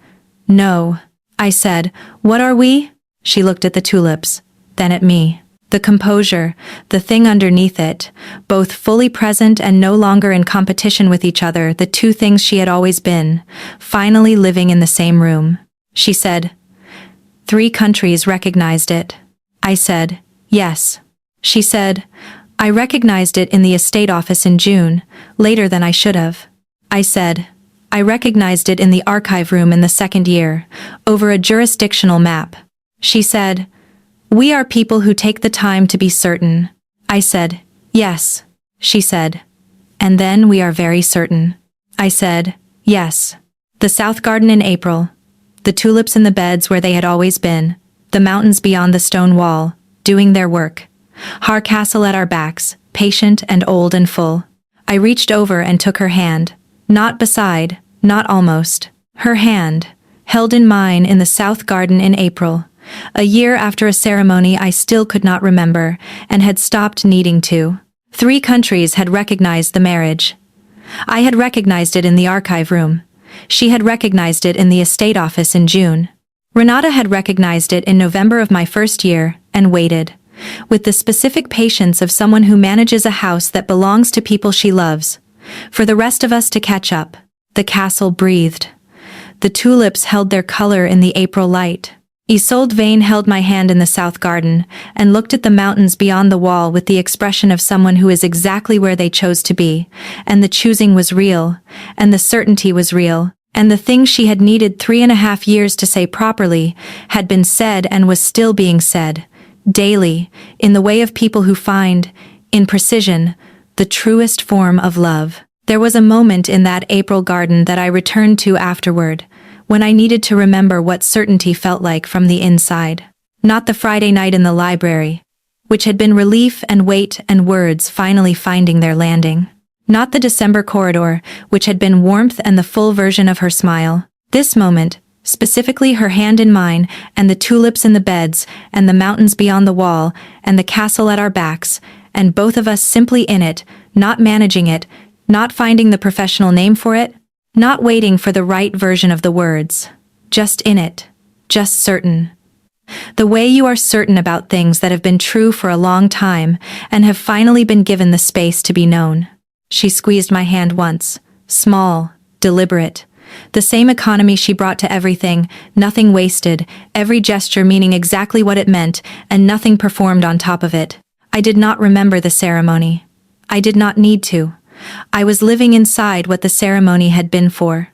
"No." I said, "What are we?" She looked at the tulips, then at me. The composure, the thing underneath it, both fully present and no longer in competition with each other, the 2 things she had always been, finally living in the same room. She said, 3 countries recognized it." I said, "Yes." She said, "I recognized it in the estate office in June, later than I should have." I said, "I recognized it in the archive room in the 2nd year, over a jurisdictional map." She said, "We are people who take the time to be certain." I said, "Yes." She said, "And then we are very certain." I said, "Yes." The south garden in April. The tulips in the beds where they had always been. The mountains beyond the stone wall, doing their work. Har Castle at our backs, patient and old and full. I reached over and took her hand. Not beside, not almost. Her hand, held in mine in the south garden in April. A year after a ceremony I still could not remember, and had stopped needing to. 3 countries had recognized the marriage. I had recognized it in the archive room. She had recognized it in the estate office in June. Renata had recognized it in November of my first year, and waited. With the specific patience of someone who manages a house that belongs to people she loves. For the rest of us to catch up. The castle breathed. The tulips held their color in the April light. Isolde Vane held my hand in the south garden, and looked at the mountains beyond the wall with the expression of someone who is exactly where they chose to be, and the choosing was real, and the certainty was real, and the thing she had needed 3.5 years to say properly, had been said and was still being said, daily, in the way of people who find, in precision, the truest form of love. There was a moment in that April garden that I returned to afterward, when I needed to remember what certainty felt like from the inside. Not the Friday night in the library, which had been relief and weight and words finally finding their landing. Not the December corridor, which had been warmth and the full version of her smile. This moment, specifically her hand in mine, and the tulips in the beds, and the mountains beyond the wall, and the castle at our backs, and both of us simply in it, not managing it, not finding the professional name for it, not waiting for the right version of the words. Just in it. Just certain. The way you are certain about things that have been true for a long time and have finally been given the space to be known. She squeezed my hand once. Small, deliberate. The same economy she brought to everything, nothing wasted, every gesture meaning exactly what it meant, and nothing performed on top of it. I did not remember the ceremony. I did not need to. I was living inside what the ceremony had been for.